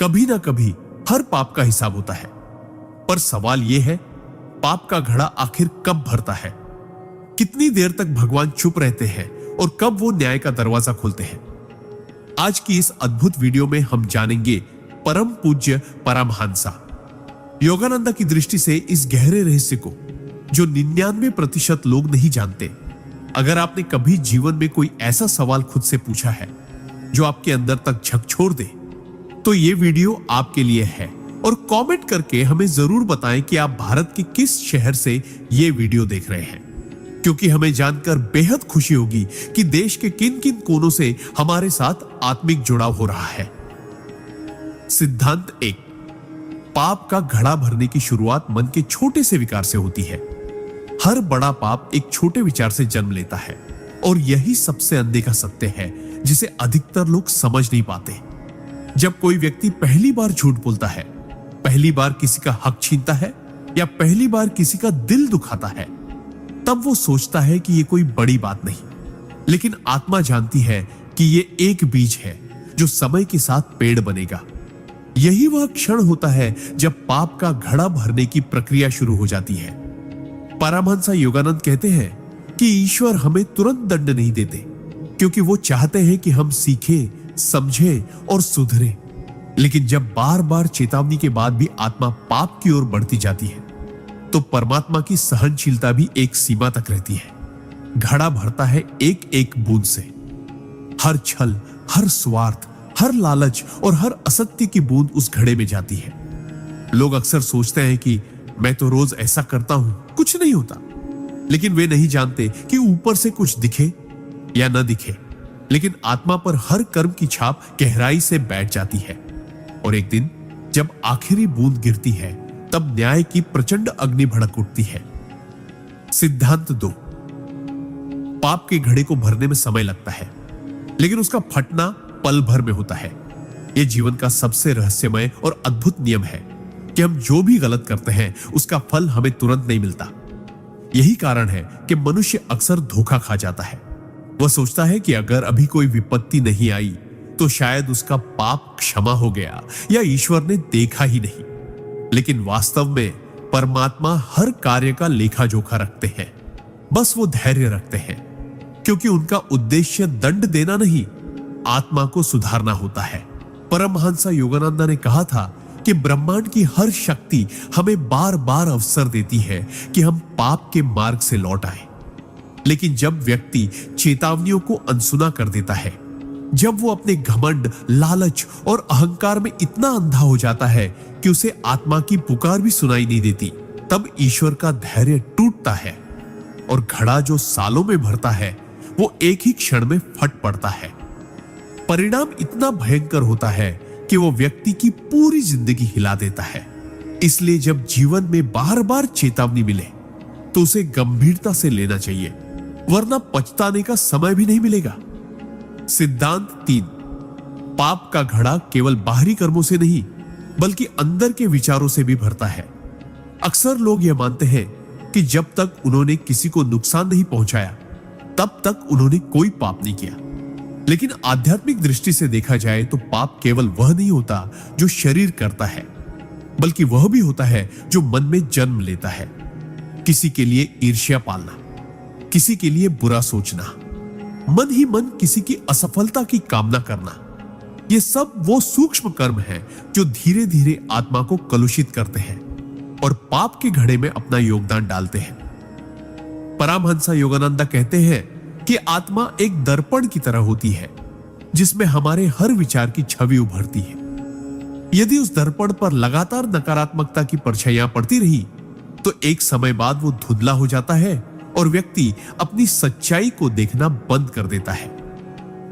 कभी ना कभी हर पाप का हिसाब होता है, पर सवाल यह है, पाप का घड़ा आखिर कब भरता है? कितनी देर तक भगवान चुप रहते हैं और कब वो न्याय का दरवाजा खोलते हैं? आज की इस अद्भुत वीडियो में हम जानेंगे परम पूज्य परमहंसा योगानंदा की दृष्टि से इस गहरे रहस्य को जो 99% लोग नहीं जानते। अगर आपने कभी जीवन में कोई ऐसा सवाल खुद से पूछा है जो आपके अंदर तक झकझोर दे, तो ये वीडियो आपके लिए है। और कमेंट करके हमें जरूर बताएं कि आप भारत के किस शहर से ये वीडियो देख रहे हैं, क्योंकि हमें जानकर बेहद खुशी होगी कि देश के किन किन कोनों से हमारे साथ आत्मिक जुड़ाव हो रहा है। सिद्धांत 1। पाप का घड़ा भरने की शुरुआत मन के छोटे से विकार से होती है। हर बड़ा पाप एक छोटे विचार से जन्म लेता है और यही सबसे अनदेखा सत्य है जिसे अधिकतर लोग समझ नहीं पाते। जब कोई व्यक्ति पहली बार झूठ बोलता है, पहली बार किसी का हक छीनता है या पहली बार किसी का दिल दुखाता है, तब वो सोचता है कि ये कोई बड़ी बात नहीं, लेकिन आत्मा जानती है कि ये एक बीज है जो समय के साथ पेड़ बनेगा। यही वह क्षण होता है जब पाप का घड़ा भरने की प्रक्रिया शुरू हो जाती है। परमहंसा योगानंद कहते हैं कि ईश्वर हमें तुरंत दंड नहीं देते, क्योंकि वो चाहते हैं कि हम सीखें, समझें और सुधरें। लेकिन जब बार बार चेतावनी के बाद भी आत्मा पाप की ओर बढ़ती जाती है, तो परमात्मा की सहनशीलता भी एक सीमा तक रहती है। घड़ा भरता है एक एक बूंद से। हर छल, हर स्वार्थ, हर लालच और हर असत्य की बूंद उस घड़े में जाती है। लोग अक्सर सोचते हैं कि मैं तो रोज ऐसा करता हूं, कुछ नहीं होता। लेकिन वे नहीं जानते कि ऊपर से कुछ दिखे या न दिखे, लेकिन आत्मा पर हर कर्म की छाप गहराई से बैठ जाती है। और एक दिन जब आखिरी बूंद गिरती है, तब न्याय की प्रचंड अग्नि भड़क उठती है। सिद्धांत 2। पाप के घड़े को भरने में समय लगता है, लेकिन उसका फटना पल भर में होता है। यह जीवन का सबसे रहस्यमय और अद्भुत नियम है कि हम जो भी गलत करते हैं उसका फल हमें तुरंत नहीं मिलता। यही कारण है कि मनुष्य अक्सर धोखा खा जाता है। वह सोचता है कि अगर अभी कोई विपत्ति नहीं आई तो शायद उसका पाप क्षमा हो गया या ईश्वर ने देखा ही नहीं। लेकिन वास्तव में परमात्मा हर कार्य का लेखा जोखा रखते हैं। बस वो धैर्य रखते हैं, क्योंकि उनका उद्देश्य दंड देना नहीं, आत्मा को सुधारना होता है। परमहंसा योगानंदा ने कहा था कि ब्रह्मांड की हर शक्ति हमें बार बार अवसर देती है कि हम पाप के मार्ग से लौट आए। लेकिन जब व्यक्ति चेतावनियों को अनसुना कर देता है, जब वो अपने घमंड, लालच और अहंकार में इतना अंधा हो जाता है कि उसे आत्मा की पुकार भी सुनाई नहीं देती, तब ईश्वर का धैर्य टूटता है और घड़ा जो सालों में भरता है वो एक ही क्षण में फट पड़ता है। परिणाम इतना भयंकर होता है कि वो व्यक्ति की पूरी जिंदगी हिला देता है। इसलिए जब जीवन में बार बार चेतावनी मिले तो उसे गंभीरता से लेना चाहिए, वरना पछताने का समय भी नहीं मिलेगा। सिद्धांत 3। पाप का घड़ा केवल बाहरी कर्मों से नहीं, बल्कि अंदर के विचारों से भी भरता है। अक्सर लोग यह मानते हैं कि जब तक उन्होंने किसी को नुकसान नहीं पहुंचाया, तब तक उन्होंने कोई पाप नहीं किया। लेकिन आध्यात्मिक दृष्टि से देखा जाए तो पाप केवल वह नहीं होता जो शरीर करता है, बल्कि वह भी होता है जो मन में जन्म लेता है। किसी के लिए ईर्ष्या पालना, किसी के लिए बुरा सोचना, मन ही मन किसी की असफलता की कामना करना, ये सब वो सूक्ष्म कर्म हैं जो धीरे धीरे आत्मा को कलुषित करते हैं और पाप के घड़े में अपना योगदान डालते हैं। परमहंसा योगानंदा कहते हैं कि आत्मा एक दर्पण की तरह होती है, जिसमें हमारे हर विचार की छवि उभरती है। यदि उस दर्पण पर लगातार नकारात्मकता की परछाइयां पड़ती रही, तो एक समय बाद वो धुंधला हो जाता है और व्यक्ति अपनी सच्चाई को देखना बंद कर देता है।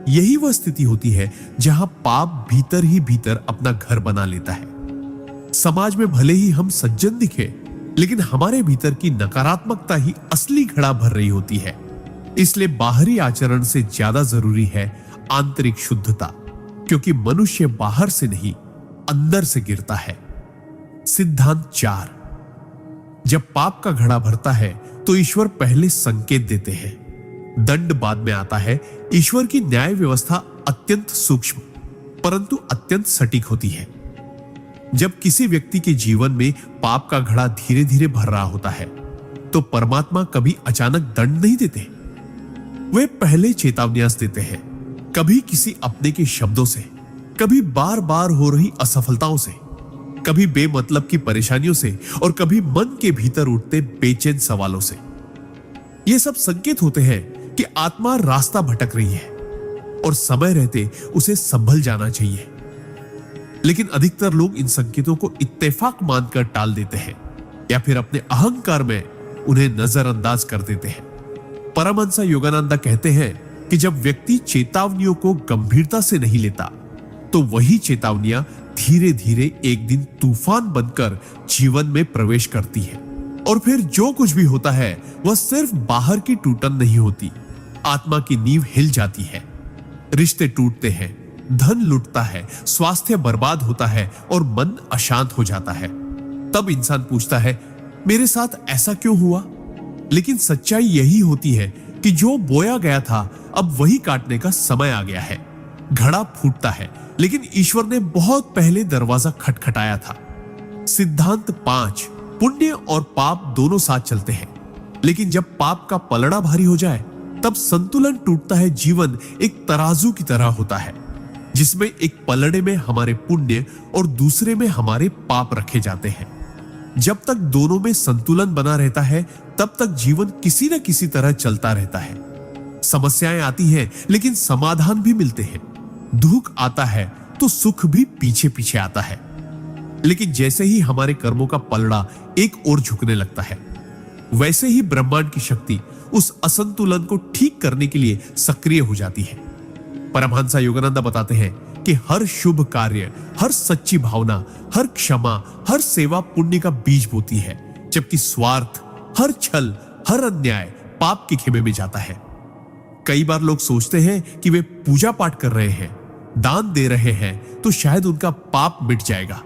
यही वह स्थिति होती है जहां पाप भीतर ही भीतर अपना घर बना लेता है। समाज में भले ही हम सज्जन दिखे, लेकिन हमारे भीतर की नकारात्मकता ही असली घड़ा भर रही होती है। इसलिए बाहरी आचरण से ज्यादा जरूरी है आंतरिक शुद्धता, क्योंकि मनुष्य बाहर से नहीं, अंदर से गिरता है। सिद्धांत 4। जब पाप का घड़ा भरता है तो ईश्वर पहले संकेत देते हैं, दंड बाद में आता है। ईश्वर की न्याय व्यवस्था अत्यंत सूक्ष्म परंतु अत्यंत सटीक होती है। जब किसी व्यक्ति के जीवन में पाप का घड़ा धीरे धीरे भर रहा होता है तो परमात्मा कभी अचानक दंड नहीं देते। वे पहले चेतावनियां देते हैं, कभी किसी अपने के शब्दों से, कभी बार बार हो रही असफलताओं से, कभी बेमतलब की परेशानियों से और कभी मन के भीतर उठते बेचैन सवालों से। ये सब संकेत होते हैं कि आत्मा रास्ता भटक रही है और समय रहते उसे संभल जाना चाहिए। लेकिन अधिकतर लोग इन संकेतों को इत्तेफाक मानकर टाल देते हैं या फिर अपने अहंकार में उन्हें नजरअंदाज कर देते हैं। परमहंस योगानंद कहते हैं कि जब व्यक्ति चेतावनियों को गंभीरता से नहीं लेता तो वही चेतावनियां धीरे धीरे एक दिन तूफान बनकर जीवन में प्रवेश करती है और फिर जो कुछ भी होता है वह सिर्फ बाहर की टूटन नहीं होती, आत्मा की नींव हिल जाती है। रिश्ते टूटते हैं, धन लुटता है, स्वास्थ्य बर्बाद होता है और मन अशांत हो जाता है। तब इंसान पूछता है, मेरे साथ ऐसा क्यों हुआ? लेकिन सच्चाई यही होती है कि जो बोया गया था अब वही काटने का समय आ गया है। घड़ा फूटता है लेकिन ईश्वर ने बहुत पहले दरवाजा खटखटाया था। सिद्धांत 5, पुण्य और पाप दोनों साथ चलते हैं, लेकिन जब पाप का पलड़ा भारी हो जाए तब संतुलन टूटता है। जीवन एक तराजू की तरह होता है जिसमें एक पलड़े में हमारे पुण्य और दूसरे में हमारे पाप रखे जाते हैं। जब तक दोनों में संतुलन बना रहता है तब तक जीवन किसी न किसी तरह चलता रहता है। समस्याएं आती हैं लेकिन समाधान भी मिलते हैं। दुख आता है तो सुख भी पीछे पीछे आता है। लेकिन जैसे ही हमारे कर्मों का पलड़ा एक ओर झुकने लगता है वैसे ही ब्रह्मांड की शक्ति उस असंतुलन को ठीक करने के लिए सक्रिय हो जाती है। परमहंस योगानंद बताते हैं कि हर शुभ कार्य, हर सच्ची भावना, हर क्षमा, हर सेवा पुण्य का बीज बोती है, जबकि स्वार्थ, हर छल, हर अन्याय पाप के खेमे में जाता है। कई बार लोग सोचते हैं कि वे पूजा पाठ कर रहे हैं, दान दे रहे हैं तो शायद उनका पाप मिट जाएगा।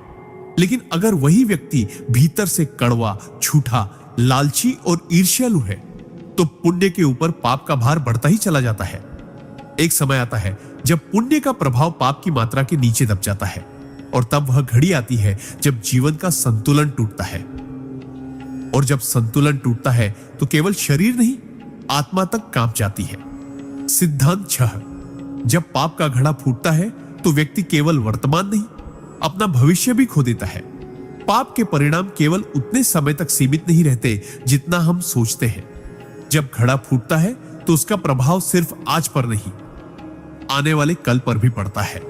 लेकिन अगर वही व्यक्ति भीतर से कड़वा, झूठा, लालची और ईर्ष्यालु है तो पुण्य के ऊपर पाप का भार बढ़ता ही चला जाता है। एक समय आता है जब पुण्य का प्रभाव पाप की मात्रा के नीचे दब जाता है और तब वह घड़ी आती है जब जीवन का संतुलन टूटता है। और जब संतुलन टूटता है तो केवल शरीर नहीं, आत्मा तक कांप जाती है। सिद्धांत 6, जब पाप का घड़ा फूटता है तो व्यक्ति केवल वर्तमान नहीं, अपना भविष्य भी खो देता है। पाप के परिणाम केवल उतने समय तक सीमित नहीं रहते जितना हम सोचते हैं। जब घड़ा फूटता है तो उसका प्रभाव सिर्फ आज पर नहीं, आने वाले कल पर भी पड़ता है।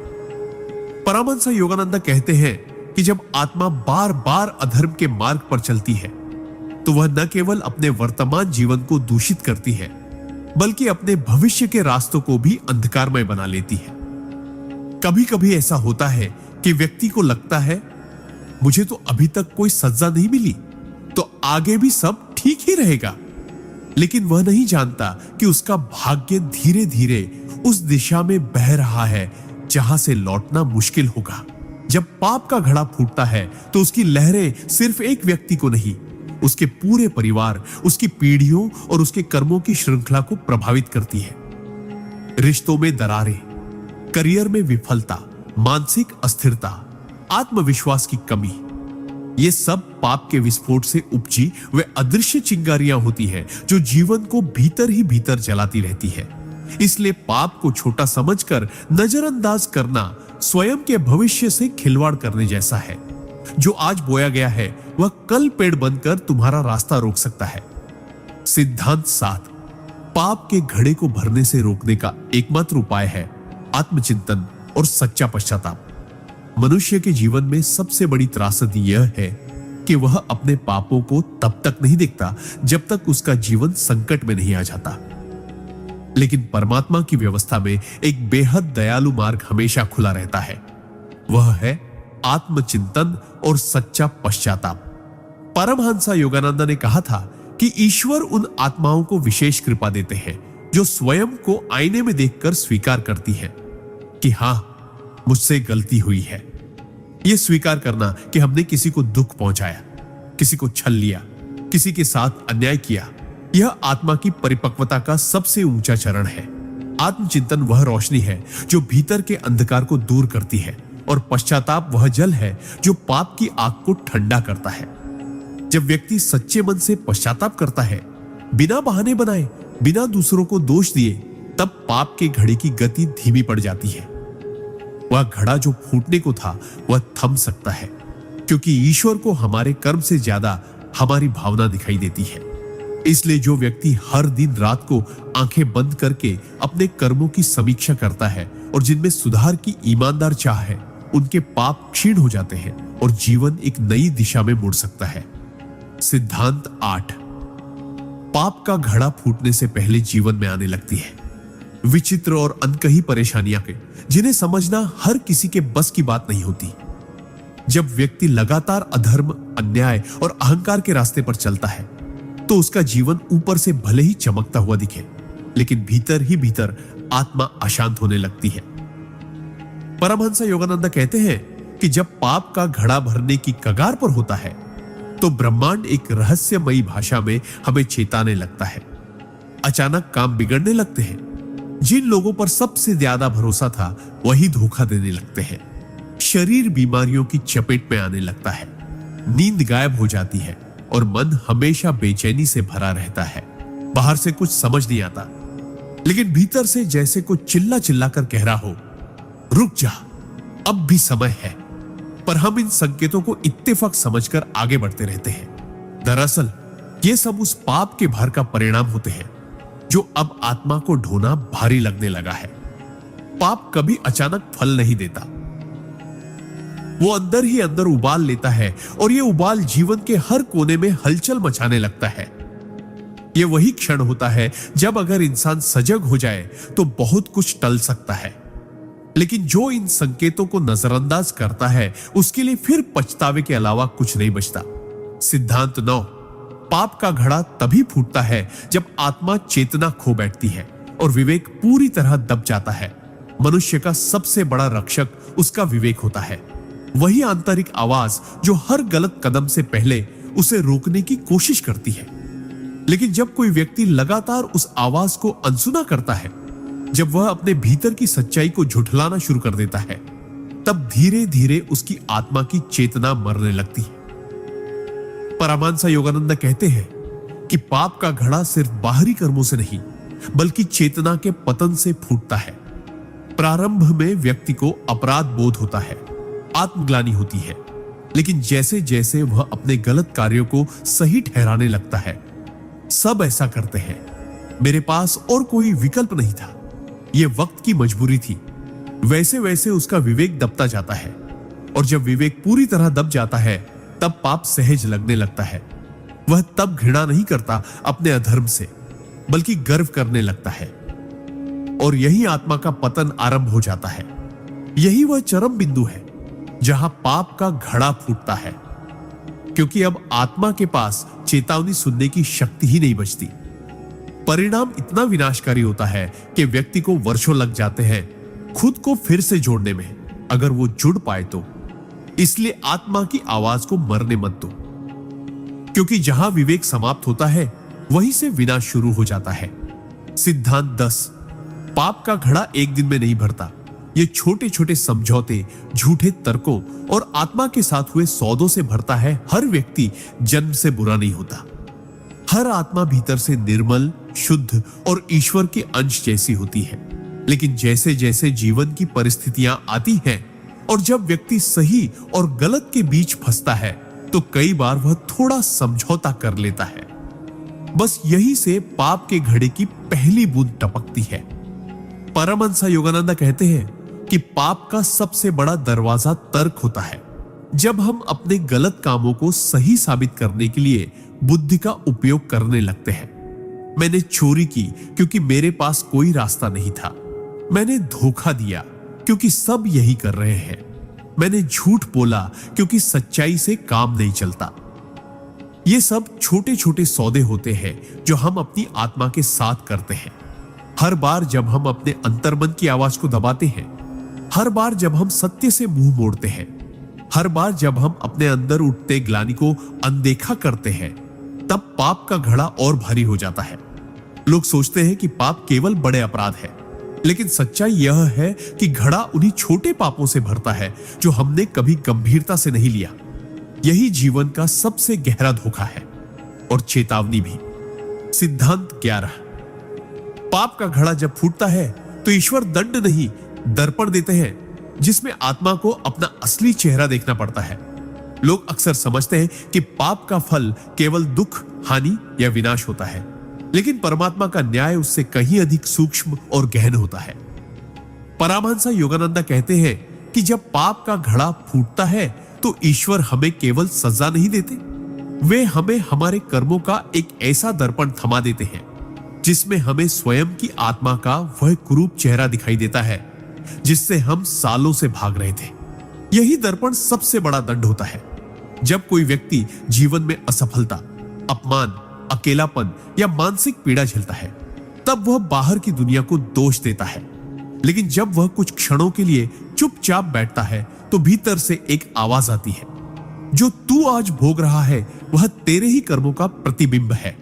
परमहंस योगानंद कहते हैं कि जब आत्मा बार बार अधर्म के मार्ग पर चलती है तो वह न केवल अपने वर्तमान जीवन को दूषित करती है बल्कि अपने भविष्य के रास्तों को भी अंधकारमय बना लेती है। कभी कभी ऐसा होता है कि व्यक्ति को लगता है मुझे तो अभी तक कोई सजा नहीं मिली तो आगे भी सब ठीक ही रहेगा, लेकिन वह नहीं जानता कि उसका भाग्य धीरे धीरे उस दिशा में बह रहा है जहां से लौटना मुश्किल होगा। जब पाप का घड़ा फूटता है तो उसकी लहरें सिर्फ एक व्यक्ति को नहीं, उसके पूरे परिवार, उसकी पीढ़ियों और उसके कर्मों की श्रृंखला को प्रभावित करती है। रिश्तों में दरारें, करियर में विफलता, मानसिक अस्थिरता, आत्मविश्वास की कमी, ये सब पाप के विस्फोट से उपजी वे अदृश्य चिंगारियां होती हैं जो जीवन को भीतर ही भीतर जलाती रहती है। इसलिए पाप को छोटा समझकर नजरअंदाज करना स्वयं के भविष्य से खिलवाड़ करने जैसा है। जो आज बोया गया है वह कल पेड़ बनकर तुम्हारा रास्ता रोक सकता है। सिद्धांत 7, पाप के घड़े को भरने से रोकने का एकमात्र उपाय है आत्मचिंतन और सच्चा पश्चाताप। मनुष्य के जीवन में सबसे बड़ी त्रासदी यह है कि वह अपने पापों को तब तक नहीं देखता जब तक उसका जीवन संकट में नहीं आ जाता। लेकिन परमात्मा की व्यवस्था में एक बेहद दयालु मार्ग हमेशा खुला रहता है, वह है आत्मचिंतन और सच्चा पश्चाताप। परमहंस योगानंद ने कहा था कि ईश्वर उन आत्माओं को विशेष कृपा देते हैं जो स्वयं को आईने में देखकर स्वीकार करती है कि हां, मुझसे गलती हुई है। यह स्वीकार करना कि हमने किसी को दुख पहुंचाया, किसी को छल लिया, किसी के साथ अन्याय किया, यह आत्मा की परिपक्वता का सबसे ऊंचा चरण है। आत्मचिंतन वह रोशनी है जो भीतर के अंधकार को दूर करती है और पश्चाताप वह जल है जो पाप की आग को ठंडा करता है। जब व्यक्ति सच्चे मन से पश्चाताप करता है, बिना बहाने बनाए, बिना दूसरों को दोष दिए, तब पाप के घड़े की गति धीमी पड़ जाती है। वह घड़ा जो फूटने को था वह थम सकता है, क्योंकि ईश्वर को हमारे कर्म से ज्यादा हमारी भावना दिखाई देती है। इसलिए जो व्यक्ति हर दिन रात को आंखें बंद करके अपने कर्मों की समीक्षा करता है और जिनमें सुधार की ईमानदार चाह है, उनके पाप क्षीण हो जाते हैं और जीवन एक नई दिशा में मुड़ सकता है। सिद्धांत 8। पाप का घड़ा फूटने से पहले जीवन में आने लगती है विचित्र और अनकही परेशानियां के, जिन्हें समझना हर किसी के बस की बात नहीं होती। जब व्यक्ति लगातार अधर्म, अन्याय और अहंकार के रास्ते पर चलता है, तो उसका जीवन ऊपर से भले ही चमकता हुआ दिखे, लेकिन भीतर ही भीतर आत्मा अशांत होने लगती है। परमहंस योगानंद कहते हैं कि जब पाप का घड़ा भरने की कगार पर होता है, तो ब्रह्मांड एक रहस्यमयी भाषा में हमें चेताने लगता है। अचानक काम बिगड़ने लगते हैं। जिन लोगों पर सबसे ज्यादा भरोसा था, वही धोखा देने लगते हैं। शरीर बीमारियों की चपेट में आने लगता है। नींद गायब हो जाती है और मन हमेशा बेचैनी से भरा रहता है। बाहर से कुछ समझ नहीं आता, लेकिन भीतर से जैसे कुछ चिल्ला चिल्ला कर कह रहा हो, रुक जा, अब भी समय है। पर हम इन संकेतों को इत्तेफाक समझकर आगे बढ़ते रहते हैं। दरअसल ये सब उस पाप के भार का परिणाम होते हैं जो अब आत्मा को ढोना भारी लगने लगा है। पाप कभी अचानक फल नहीं देता, वो अंदर ही अंदर उबाल लेता है और ये उबाल जीवन के हर कोने में हलचल मचाने लगता है। ये वही क्षण होता है जब अगर इंसान सजग हो जाए तो बहुत कुछ टल सकता है, लेकिन जो इन संकेतों को नजरअंदाज करता है, उसके लिए फिर पछतावे के अलावा कुछ नहीं बचता। सिद्धांत 9। पाप का घड़ा तभी फूटता है जब आत्मा चेतना खो बैठती है और विवेक पूरी तरह दब जाता है। मनुष्य का सबसे बड़ा रक्षक उसका विवेक होता है। वही आंतरिक आवाज जो हर गलत कदम से पहले उसे रोकने की कोशिश करती है। लेकिन जब कोई व्यक्ति लगातार उस आवाज को अनसुना करता है, जब वह अपने भीतर की सच्चाई को झुठलाना शुरू कर देता है, तब धीरे धीरे उसकी आत्मा की चेतना मरने लगती है। परमहंस योगानंद कहते हैं कि पाप का घड़ा सिर्फ बाहरी कर्मों से नहीं, बल्कि चेतना के पतन से फूटता है। प्रारंभ में व्यक्ति को अपराध बोध होता है, आत्मग्लानि होती है, लेकिन जैसे जैसे वह अपने गलत कार्यों को सही ठहराने लगता है, सब ऐसा करते हैं, मेरे पास और कोई विकल्प नहीं था, यह वक्त की मजबूरी थी, वैसे वैसे उसका विवेक दबता जाता है। और जब विवेक पूरी तरह दब जाता है, तब पाप सहज लगने लगता है। वह तब घृणा नहीं करता अपने अधर्म से, बल्कि गर्व करने लगता है। और यही आत्मा का पतन आरंभ हो जाता है। यही वह चरम बिंदु है जहां पाप का घड़ा फूटता है, क्योंकि अब आत्मा के पास चेतावनी सुनने की शक्ति ही नहीं बचती। परिणाम इतना विनाशकारी होता है कि व्यक्ति को वर्षों लग जाते हैं खुद को फिर से जोड़ने में, अगर वो जुड़ पाए तो। इसलिए आत्मा की आवाज को मरने मत दो, क्योंकि जहां विवेक समाप्त होता है, वहीं से विनाश शुरू हो जाता है। सिद्धांत 10। पाप का घड़ा एक दिन में नहीं भरता। ये छोटे छोटे समझौते, झूठे तर्कों और आत्मा के साथ हुए सौदों से भरता है। हर व्यक्ति जन्म से बुरा नहीं होता। हर आत्मा भीतर से निर्मल, शुद्ध और ईश्वर के अंश जैसी होती है। लेकिन जैसे जैसे जीवन की परिस्थितियां आती हैं और जब व्यक्ति सही और गलत के बीच फंसता है, तो कई बार वह थोड़ा समझौता कर लेता है। बस यही से पाप के घड़े की पहली बूंद टपकती है। परमहंस योगानंद कहते हैं कि पाप का सबसे बड़ा दरवाजा तर्क होता है। जब हम अपने गलत कामों को सही साबित करने के लिए बुद्धि का उपयोग करने लगते हैं। मैंने चोरी की क्योंकि मेरे पास कोई रास्ता नहीं था। मैंने धोखा दिया क्योंकि सब यही कर रहे हैं। मैंने झूठ बोला क्योंकि सच्चाई से काम नहीं चलता। ये सब छोटे छोटे सौदे होते हैं जो हम अपनी आत्मा के साथ करते हैं। हर बार जब हम अपने अंतर्मन की आवाज को दबाते हैं, हर बार जब हम सत्य से मुंह मोड़ते हैं, हर बार जब हम अपने अंदर उठते ग्लानि को अनदेखा करते हैं, तब पाप का घड़ा और भारी हो जाता है। लोग सोचते हैं कि पाप केवल बड़े अपराध है, लेकिन सच्चाई यह है कि घड़ा उन्हीं छोटे पापों से भरता है जो हमने कभी गंभीरता से नहीं लिया। यही जीवन का सबसे गहरा धोखा है और चेतावनी भी। सिद्धांत 11। पाप का घड़ा जब फूटता है तो ईश्वर दंड नहीं, दर्पण देते हैं, जिसमें आत्मा को अपना असली चेहरा देखना पड़ता है। लोग अक्सर समझते हैं कि पाप का फल केवल दुख, हानि या विनाश होता है, लेकिन परमात्मा का न्याय उससे कहीं अधिक सूक्ष्म और गहन होता है। परमहंस योगानंद कहते हैं कि जब पाप का घड़ा फूटता है तो ईश्वर हमें केवल सजा नहीं देते, वे हमें हमारे कर्मों का एक ऐसा दर्पण थमा देते हैं जिसमें हमें स्वयं की आत्मा का वह कुरूप चेहरा दिखाई देता है जिससे हम सालों से भाग रहे थे। यही दर्पण सबसे बड़ा दंड होता है। जब कोई व्यक्ति जीवन में असफलता, अपमान, अकेलापन या मानसिक पीड़ा झेलता है, तब वह बाहर की दुनिया को दोष देता है। लेकिन जब वह कुछ क्षणों के लिए चुपचाप बैठता है तो भीतर से एक आवाज आती है, जो तू आज भोग रहा है वह तेरे ही कर्मों का प्रतिबिंब है।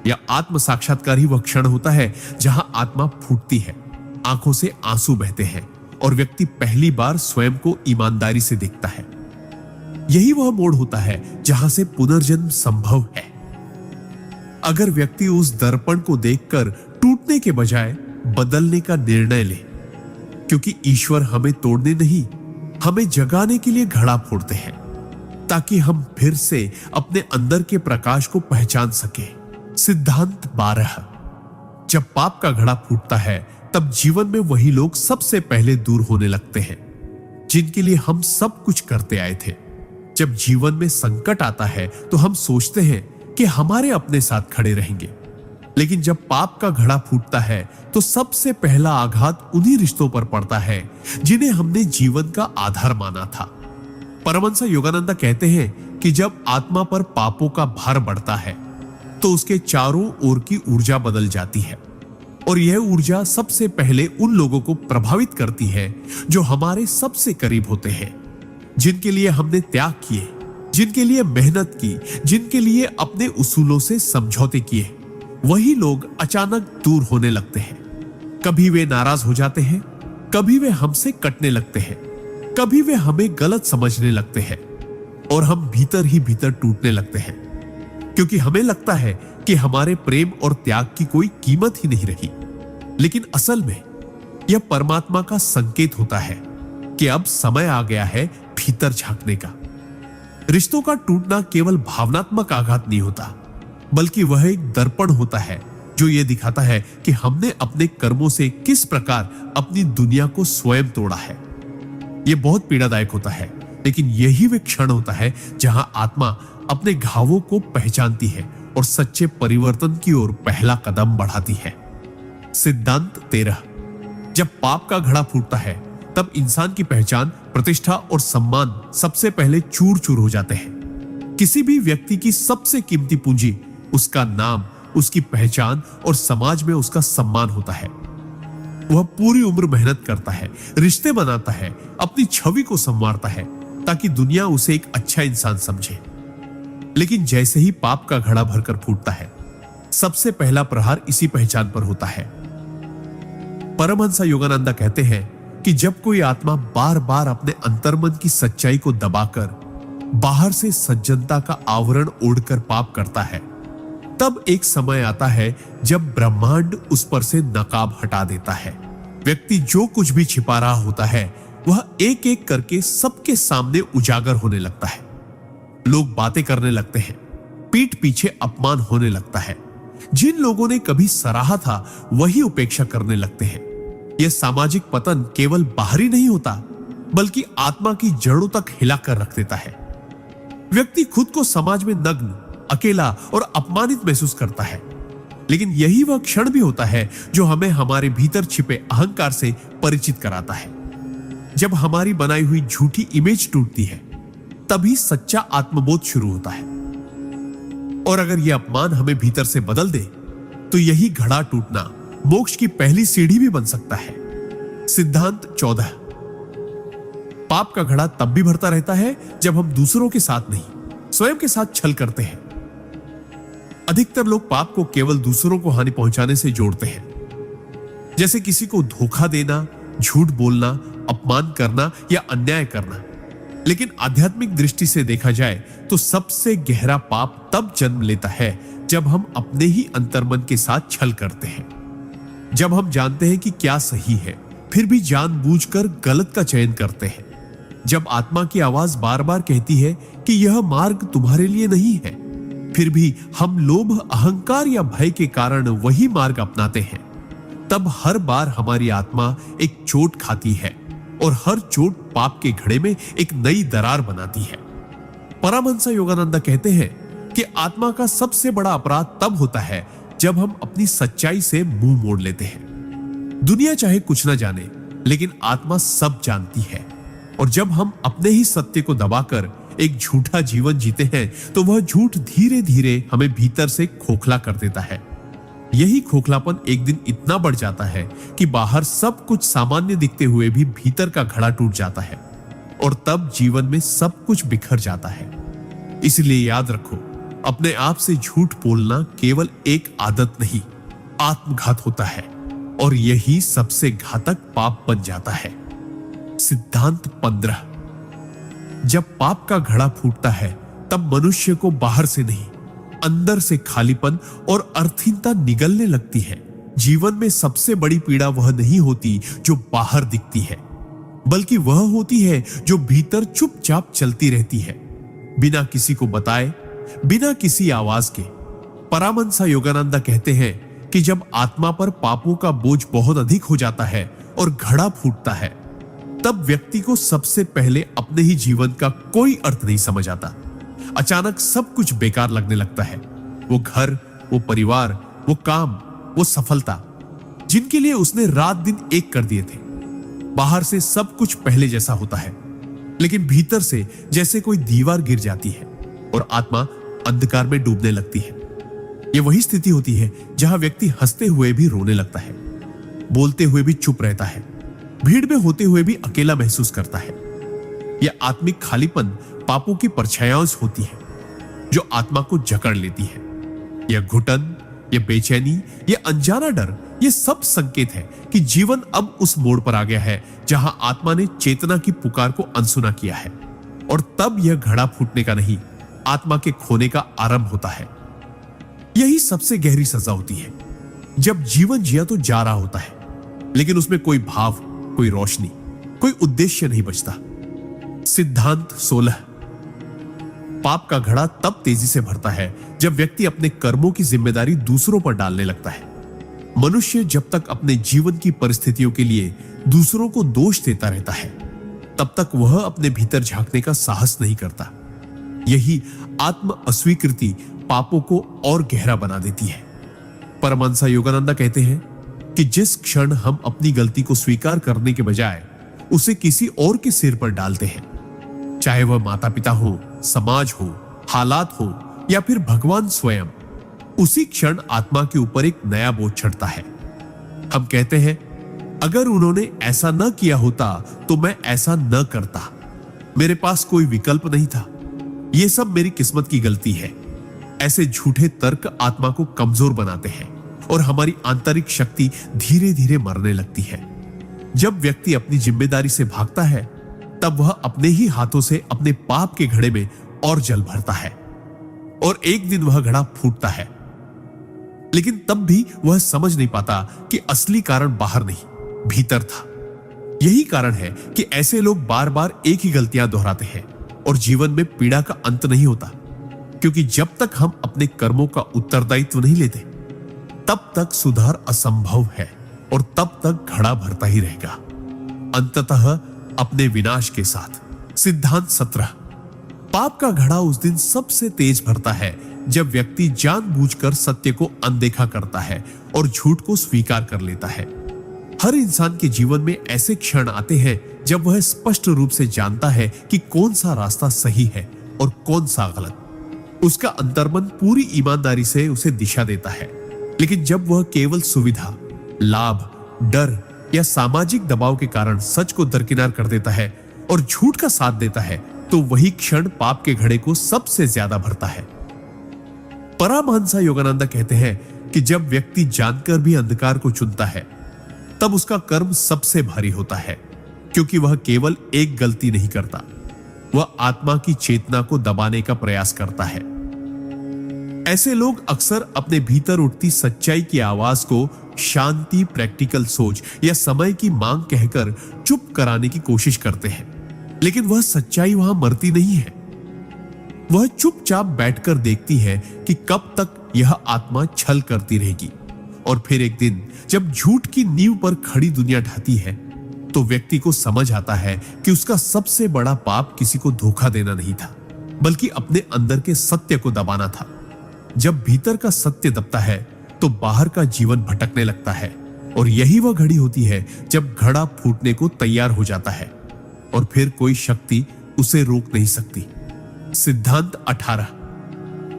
यह आत्म साक्षात्कार ही वह क्षण होता है जहां आत्मा फूटती है, आंखों से आंसू बहते हैं और व्यक्ति पहली बार स्वयं को ईमानदारी से देखता है। यही वह मोड़ होता है जहां से पुनर्जन्म संभव है। अगर व्यक्ति उस दर्पण को देखकर टूटने के बजाय बदलने का निर्णय ले, क्योंकि ईश्वर हमें तोड़ने नहीं, हमें जगाने के लिए घड़ा फोड़ते हैं ताकि हम फिर से अपने अंदर के प्रकाश को पहचान सके। सिद्धांत 12। जब पाप का घड़ा फूटता है तब जीवन में वही लोग सबसे पहले दूर होने लगते हैं जिनके लिए हम सब कुछ करते आए थे। जब जीवन में संकट आता है तो हम सोचते हैं कि हमारे अपने साथ खड़े रहेंगे, लेकिन जब पाप का घड़ा फूटता है तो सबसे पहला आघात उन्हीं रिश्तों पर पड़ता है जिन्हें हमने जीवन का आधार माना था। परमहंस योगानंद कहते हैं कि जब आत्मा पर पापों का भार बढ़ता है तो उसके चारों ओर की ऊर्जा बदल जाती है, और यह ऊर्जा सबसे पहले उन लोगों को प्रभावित करती है जो हमारे सबसे करीब होते हैं, जिनके लिए हमने त्याग किए, जिनके लिए मेहनत की, जिनके लिए अपने उसूलों से समझौते किए। वही लोग अचानक दूर होने लगते हैं। कभी वे नाराज हो जाते हैं, कभी वे हमसे कटने लगते हैं, कभी वे हमें गलत समझने लगते हैं और हम भीतर ही भीतर टूटने लगते हैं, क्योंकि हमें लगता है कि हमारे प्रेम और त्याग की कोई कीमत ही नहीं रही। लेकिन असल में यह परमात्मा का संकेत होता है कि अब समय आ गया है भीतर झांकने का। रिश्तों का टूटना केवल भावनात्मक आघात नहीं होता, बल्कि वह एक दर्पण होता है जो यह दिखाता है कि हमने अपने कर्मों से किस प्रकार अपनी दुनिया को स्वयं तोड़ा है। यह बहुत पीड़ादायक होता है, लेकिन यही वह क्षण होता है जहां आत्मा अपने घावों को पहचानती है और सच्चे परिवर्तन की ओर पहला कदम बढ़ाती है। सिद्धांत 13। जब पाप का घड़ा फूटता है तब इंसान की पहचान, प्रतिष्ठा और सम्मान सबसे पहले चूर चूर हो जाते हैं। किसी भी व्यक्ति की सबसे कीमती पूंजी उसका नाम, उसकी पहचान और समाज में उसका सम्मान होता है। वह पूरी उम्र मेहनत करता है, रिश्ते बनाता है, अपनी छवि को संवारता है ताकि दुनिया उसे एक अच्छा इंसान समझे। लेकिन जैसे ही पाप का घड़ा भरकर फूटता है, सबसे पहला प्रहार इसी पहचान पर होता है। परमहंस योगानंद कहते हैं कि जब कोई आत्मा बार बार अपने अंतर्मन की सच्चाई को दबाकर बाहर से सज्जनता का आवरण ओढ़कर पाप करता है, तब एक समय आता है जब ब्रह्मांड उस पर से नकाब हटा देता है। व्यक्ति जो कुछ भी छिपा रहा होता है वह एक एक करके सबके सामने उजागर होने लगता है। लोग बातें करने लगते हैं, पीठ पीछे अपमान होने लगता है। जिन लोगों ने कभी सराहा था वही उपेक्षा करने लगते हैं। यह सामाजिक पतन केवल बाहरी नहीं होता, बल्कि आत्मा की जड़ों तक हिलाकर रख देता है। व्यक्ति खुद को समाज में नग्न, अकेला और अपमानित महसूस करता है। लेकिन यही वह क्षण भी होता है जो हमें हमारे भीतर छिपे अहंकार से परिचित कराता है। जब हमारी बनाई हुई झूठी इमेज टूटती है, तभी सच्चा आत्मबोध शुरू होता है। और अगर यह अपमान हमें भीतर से बदल दे, तो यही घड़ा टूटना मोक्ष की पहली सीढ़ी भी बन सकता है। सिद्धांत 14। पाप का घड़ा तब भी भरता रहता है जब हम दूसरों के साथ नहीं, स्वयं के साथ छल करते हैं। अधिकतर लोग पाप को केवल दूसरों को हानि पहुंचाने से जोड़ते हैं। जैसे किसी को धोखा देना, झूठ बोलना, अपमान करना या अन्याय करना। लेकिन आध्यात्मिक दृष्टि से देखा जाए तो सबसे गहरा पाप तब जन्म लेता है जब हम अपने ही अंतर्मन के साथ छल करते हैं। जब हम जानते हैं कि क्या सही है, फिर भी जानबूझकर गलत का चयन करते हैं। जब आत्मा की आवाज बार बार कहती है कि यह मार्ग तुम्हारे लिए नहीं है, फिर भी हम लोभ, अहंकार या भय के कारण वही मार्ग अपनाते हैं। तब हर बार हमारी आत्मा एक चोट खाती है और हर चोट पाप के घड़े में एक नई दरार बनाती है। परमहंस योगानंद कहते हैं कि आत्मा का सबसे बड़ा अपराध तब होता है जब हम अपनी सच्चाई से मुंह मोड़ लेते हैं। दुनिया चाहे कुछ ना जाने, लेकिन आत्मा सब जानती है। और जब हम अपने ही सत्य को दबाकर एक झूठा जीवन जीते हैं, तो वह झूठ धीरे धीरे हमें भीतर से खोखला कर देता है। यही खोखलापन एक दिन इतना बढ़ जाता है कि बाहर सब कुछ सामान्य दिखते हुए भी भीतर का घड़ा टूट जाता है और तब जीवन में सब कुछ बिखर जाता है। इसलिए याद रखो, अपने आप से झूठ बोलना केवल एक आदत नहीं, आत्मघात होता है और यही सबसे घातक पाप बन जाता है। सिद्धांत 15। जब पाप का घड़ा फूटता है, तब मनुष्य को बाहर से नहीं, अंदर से खालीपन और अर्थहीनता निगलने लगती है। जीवन में सबसे बड़ी पीड़ा वह नहीं होती जो बाहर दिखती है, बल्कि वह होती है जो भीतर चुपचाप चलती रहती है, बिना किसी को बताए, बिना किसी आवाज के। परमहंस योगानंद कहते हैं कि जब आत्मा पर पापों का बोझ बहुत अधिक हो जाता है और घड़ा फूटता है, तब व्यक्ति को सबसे पहले अपने ही जीवन का कोई अर्थ नहीं समझ आता। अचानक सब कुछ बेकार लगने लगता है। वो घर, वो परिवार, वो काम, वो सफलता, जिनके लिए उसने रात दिन एक कर दिए थे। बाहर से सब कुछ पहले जैसा होता है, लेकिन भीतर से जैसे कोई दीवार गिर जाती है और आत्मा अंधकार में डूबने लगती है। यह वही स्थिति होती है जहां व्यक्ति हंसते हुए भी रोने लगता है, बोलते हुए भी चुप रहता है, भीड़ में होते हुए भी अकेला महसूस करता है। यह आत्मिक खालीपन पापों की परछायां होती है जो आत्मा को जकड़ लेती है। यह घुटन, यह बेचैनी, यह अनजाना डर, यह सब संकेत है कि जीवन अब उस मोड़ पर आ गया है जहां आत्मा ने चेतना की पुकार को अनसुना किया है। और तब यह घड़ा फूटने का नहीं, आत्मा के खोने का आरंभ होता है। यही सबसे गहरी सजा होती है, जब जीवन जिया तो जा रहा होता है, लेकिन उसमें कोई भाव, कोई रोशनी, कोई उद्देश्य नहीं बचता। सिद्धांत 16। पाप का घड़ा तब तेजी से भरता है जब व्यक्ति अपने कर्मों की जिम्मेदारी दूसरों पर डालने लगता है। मनुष्य जब तक अपने जीवन की परिस्थितियों के लिए दूसरों को दोष देता रहता है, तब तक वह अपने भीतर झांकने का साहस नहीं करता। यही आत्म अस्वीकृति पापों को और गहरा बना देती है। परमहंस योगानंद कहते हैं कि जिस क्षण हम अपनी गलती को स्वीकार करने के बजाय उसे किसी और के सिर पर डालते हैं, चाहे वह माता पिता हो, समाज हो, हालात हो या फिर भगवान स्वयं, उसी क्षण आत्मा के ऊपर एक नया बोझ चढ़ता है। हम कहते हैं, अगर उन्होंने ऐसा न किया होता तो मैं ऐसा न करता, मेरे पास कोई विकल्प नहीं था, यह सब मेरी किस्मत की गलती है। ऐसे झूठे तर्क आत्मा को कमजोर बनाते हैं और हमारी आंतरिक शक्ति धीरे धीरे मरने लगती है। जब व्यक्ति अपनी जिम्मेदारी से भागता है, तब वह अपने ही हाथों से अपने पाप के घड़े में और जल भरता है और एक दिन वह घड़ा फूटता है। लेकिन तब भी वह समझ नहीं पाता कि असली कारण बाहर नहीं, भीतर था। यही कारण है कि ऐसे लोग बार बार एक ही गलतियां दोहराते हैं और जीवन में पीड़ा का अंत नहीं होता, क्योंकि जब तक हम अपने कर्मों का उत्तरदायित्व नहीं लेते, तब तक सुधार असंभव है और तब तक घड़ा भरता ही रहेगा, अंततः अपने विनाश के साथ। सिद्धांत 17। पाप का घड़ा उस दिन सबसे तेज भरता है जब व्यक्ति जानबूझकर सत्य को अनदेखा करता है और झूठ को स्वीकार कर लेता है। हर इंसान के जीवन में ऐसे क्षण आते हैं जब वह स्पष्ट रूप से जानता है कि कौन सा रास्ता सही है और कौन सा गलत। उसका अंतर्मन पूरी ईमानदारी से उसे दिशा देता है। लेकिन जब वह केवल सुविधा, लाभ, डर या सामाजिक दबाव के कारण सच को दरकिनार कर देता है और झूठ का साथ देता है, तो वही क्षण पाप के घड़े को सबसे ज्यादा भरता है। परमहंस योगानंद कहते हैं कि जब व्यक्ति जानकर भी अंधकार को चुनता है, तब उसका कर्म सबसे भारी होता है, क्योंकि वह केवल एक गलती नहीं करता, वह आत्मा की चेतना को दबाने का प्रयास करता है। ऐसे लोग अक्सर अपने भीतर उठती सच्चाई की आवाज को शांति, प्रैक्टिकल सोच या समय की मांग कहकर चुप कराने की कोशिश करते हैं, लेकिन वह सच्चाई वहां मरती नहीं है। वह चुपचाप बैठकर देखती है कि कब तक यह आत्मा छल करती रहेगी, और फिर एक दिन जब झूठ की नींव पर खड़ी दुनिया ढहती है, तो व्यक्ति को समझ आता है कि उसका सबसे बड़ा पाप किसी को धोखा देना नहीं था, बल्कि अपने अंदर के सत्य को दबाना था। जब भीतर का सत्य दबता है तो बाहर का जीवन भटकने लगता है, और यही वह घड़ी होती है जब घड़ा फूटने को तैयार हो जाता है, और फिर कोई शक्ति उसे रोक नहीं सकती। सिद्धांत 18।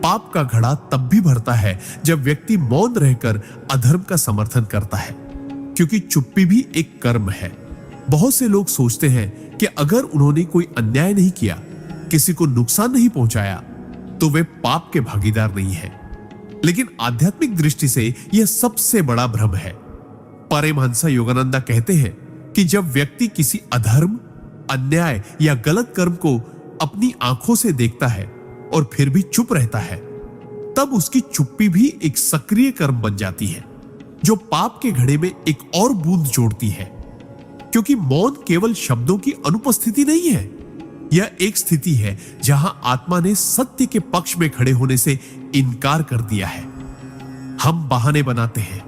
पाप का घड़ा तब भी भरता है जब व्यक्ति मौन रहकर अधर्म का समर्थन करता है, क्योंकि चुप्पी भी एक कर्म है। बहुत से लोग सोचते हैं कि अगर उन्होंने कोई अन्याय नहीं किया, किसी को नुकसान नहीं पहुंचाया, तो वे पाप के भागीदार नहीं हैं। लेकिन आध्यात्मिक दृष्टि से यह सबसे बड़ा भ्रम है। परमहंस योगानंदा कहते हैं कि जब व्यक्ति किसी अधर्म, अन्याय या गलत कर्म को अपनी आंखों से देखता है और फिर भी चुप रहता है, तब उसकी चुप्पी भी एक सक्रिय कर्म बन जाती है, जो पाप के घड़े में एक और बूंद जोड़ती है। क्योंकि मौन केवल शब्दों की अनुपस्थिति नहीं है, यह एक स्थिति है जहां आत्मा ने सत्य के पक्ष में खड़े होने से इनकार कर दिया है। हम बहाने बनाते हैं,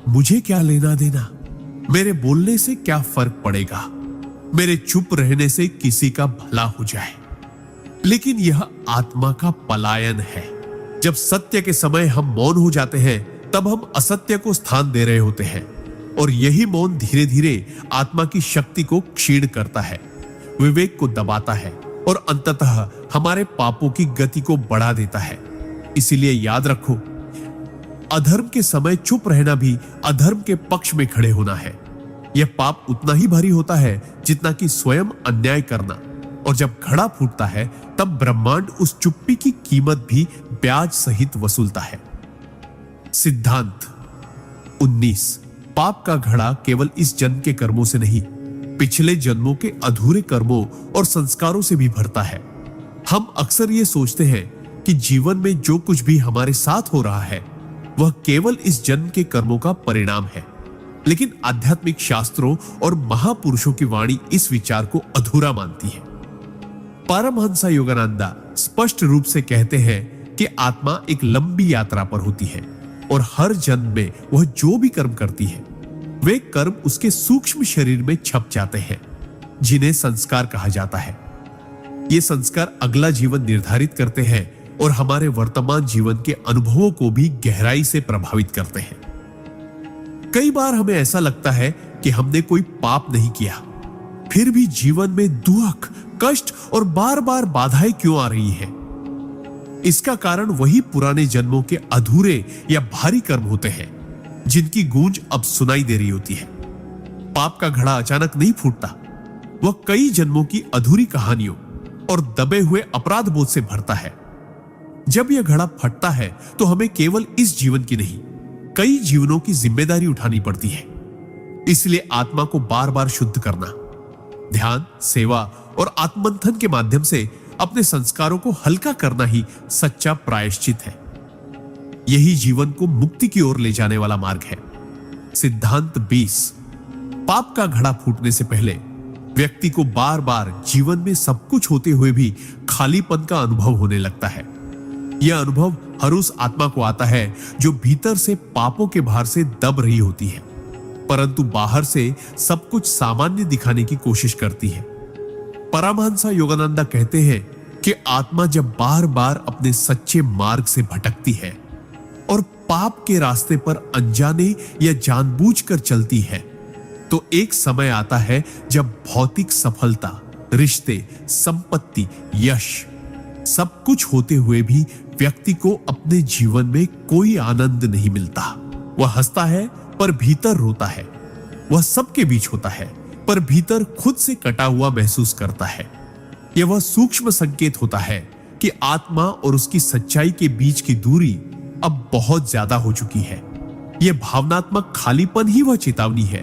मुझे क्या लेना देना, मेरे बोलने से क्या फर्क पड़ेगा, मेरे चुप रहने से किसी का भला हो जाए। लेकिन यह आत्मा का पलायन है। जब सत्य के समय हम मौन हो जाते हैं, तब हम असत्य को स्थान दे रहे होते हैं, और यही मौन धीरे धीरे आत्मा की शक्ति को क्षीण करता है, विवेक को दबाता है, और अंततः हमारे पापों की गति को बढ़ा देता है। इसीलिए याद रखो, अधर्म के समय चुप रहना भी अधर्म के पक्ष में खड़े होना है। यह पाप उतना ही भारी होता है जितना कि स्वयं अन्याय करना, और जब घड़ा फूटता है तब ब्रह्मांड उस चुप्पी की कीमत भी ब्याज सहित वसूलता है। सिद्धांत 19। पाप का घड़ा केवल इस जन्म के कर्मों से नहीं, पिछले जन्मों के अधूरे कर्मों और संस्कारों से भी भरता है। हम अक्सर ये सोचते हैं कि जीवन में जो कुछ भी हमारे साथ हो रहा है वह केवल इस जन्म के कर्मों का परिणाम है, लेकिन आध्यात्मिक शास्त्रों और महापुरुषों की वाणी इस विचार को अधूरा मानती है। परमहंस योगानंदा स्पष्ट रूप से कहते हैं कि आत्मा एक लंबी यात्रा पर होती है, और हर जन्म में वह जो भी कर्म करती है, वे कर्म उसके सूक्ष्म शरीर में छप जाते हैं, जिन्हें संस्कार कहा जाता है। ये संस्कार अगला जीवन निर्धारित करते हैं और हमारे वर्तमान जीवन के अनुभवों को भी गहराई से प्रभावित करते हैं। कई बार हमें ऐसा लगता है कि हमने कोई पाप नहीं किया, फिर भी जीवन में दुख, कष्ट और बार बार बाधाएं क्यों आ रही है? इसका कारण वही पुराने जन्मों के अधूरे या भारी कर्म होते हैं, जिनकी गूंज अब सुनाई दे रही होती है। पाप का घड़ा अचानक नहीं फूटता, वह कई जन्मों की अधूरी कहानियों और दबे हुए अपराध बोध से भरता है। जब यह घड़ा फटता है तो हमें केवल इस जीवन की नहीं, कई जीवनों की जिम्मेदारी उठानी पड़ती है। इसलिए आत्मा को बार बार शुद्ध करना, ध्यान, सेवा और आत्ममंथन के माध्यम से अपने संस्कारों को हल्का करना ही सच्चा प्रायश्चित है। यही जीवन को मुक्ति की ओर ले जाने वाला मार्ग है। सिद्धांत 20। पाप का घड़ा फूटने से पहले व्यक्ति को बार बार जीवन में सब कुछ होते हुए भी खालीपन का अनुभव होने लगता है। यह अनुभव हर उस आत्मा को आता है जो भीतर से पापों के भार से दब रही होती है, परंतु बाहर से सब कुछ सामान्य दिखाने की कोशिश करती है। परमहंस योगानंदा कहते हैं कि आत्मा जब बार बार अपने सच्चे मार्ग से भटकती है और पाप के रास्ते पर अनजाने या जानबूझकर चलती है, तो एक समय आता है जब भौतिक सफलता, रिश्ते, संपत्ति, यश, सब कुछ होते हुए भी व्यक्ति को अपने जीवन में कोई आनंद नहीं मिलता। वह हंसता है पर भीतर रोता है, वह सबके बीच होता है पर भीतर खुद से कटा हुआ महसूस करता है। यह वह सूक्ष्म संकेत होता है कि आत्मा और उसकी सच्चाई के बीच की दूरी अब बहुत ज्यादा हो चुकी है। यह भावनात्मक खालीपन ही वह चेतावनी है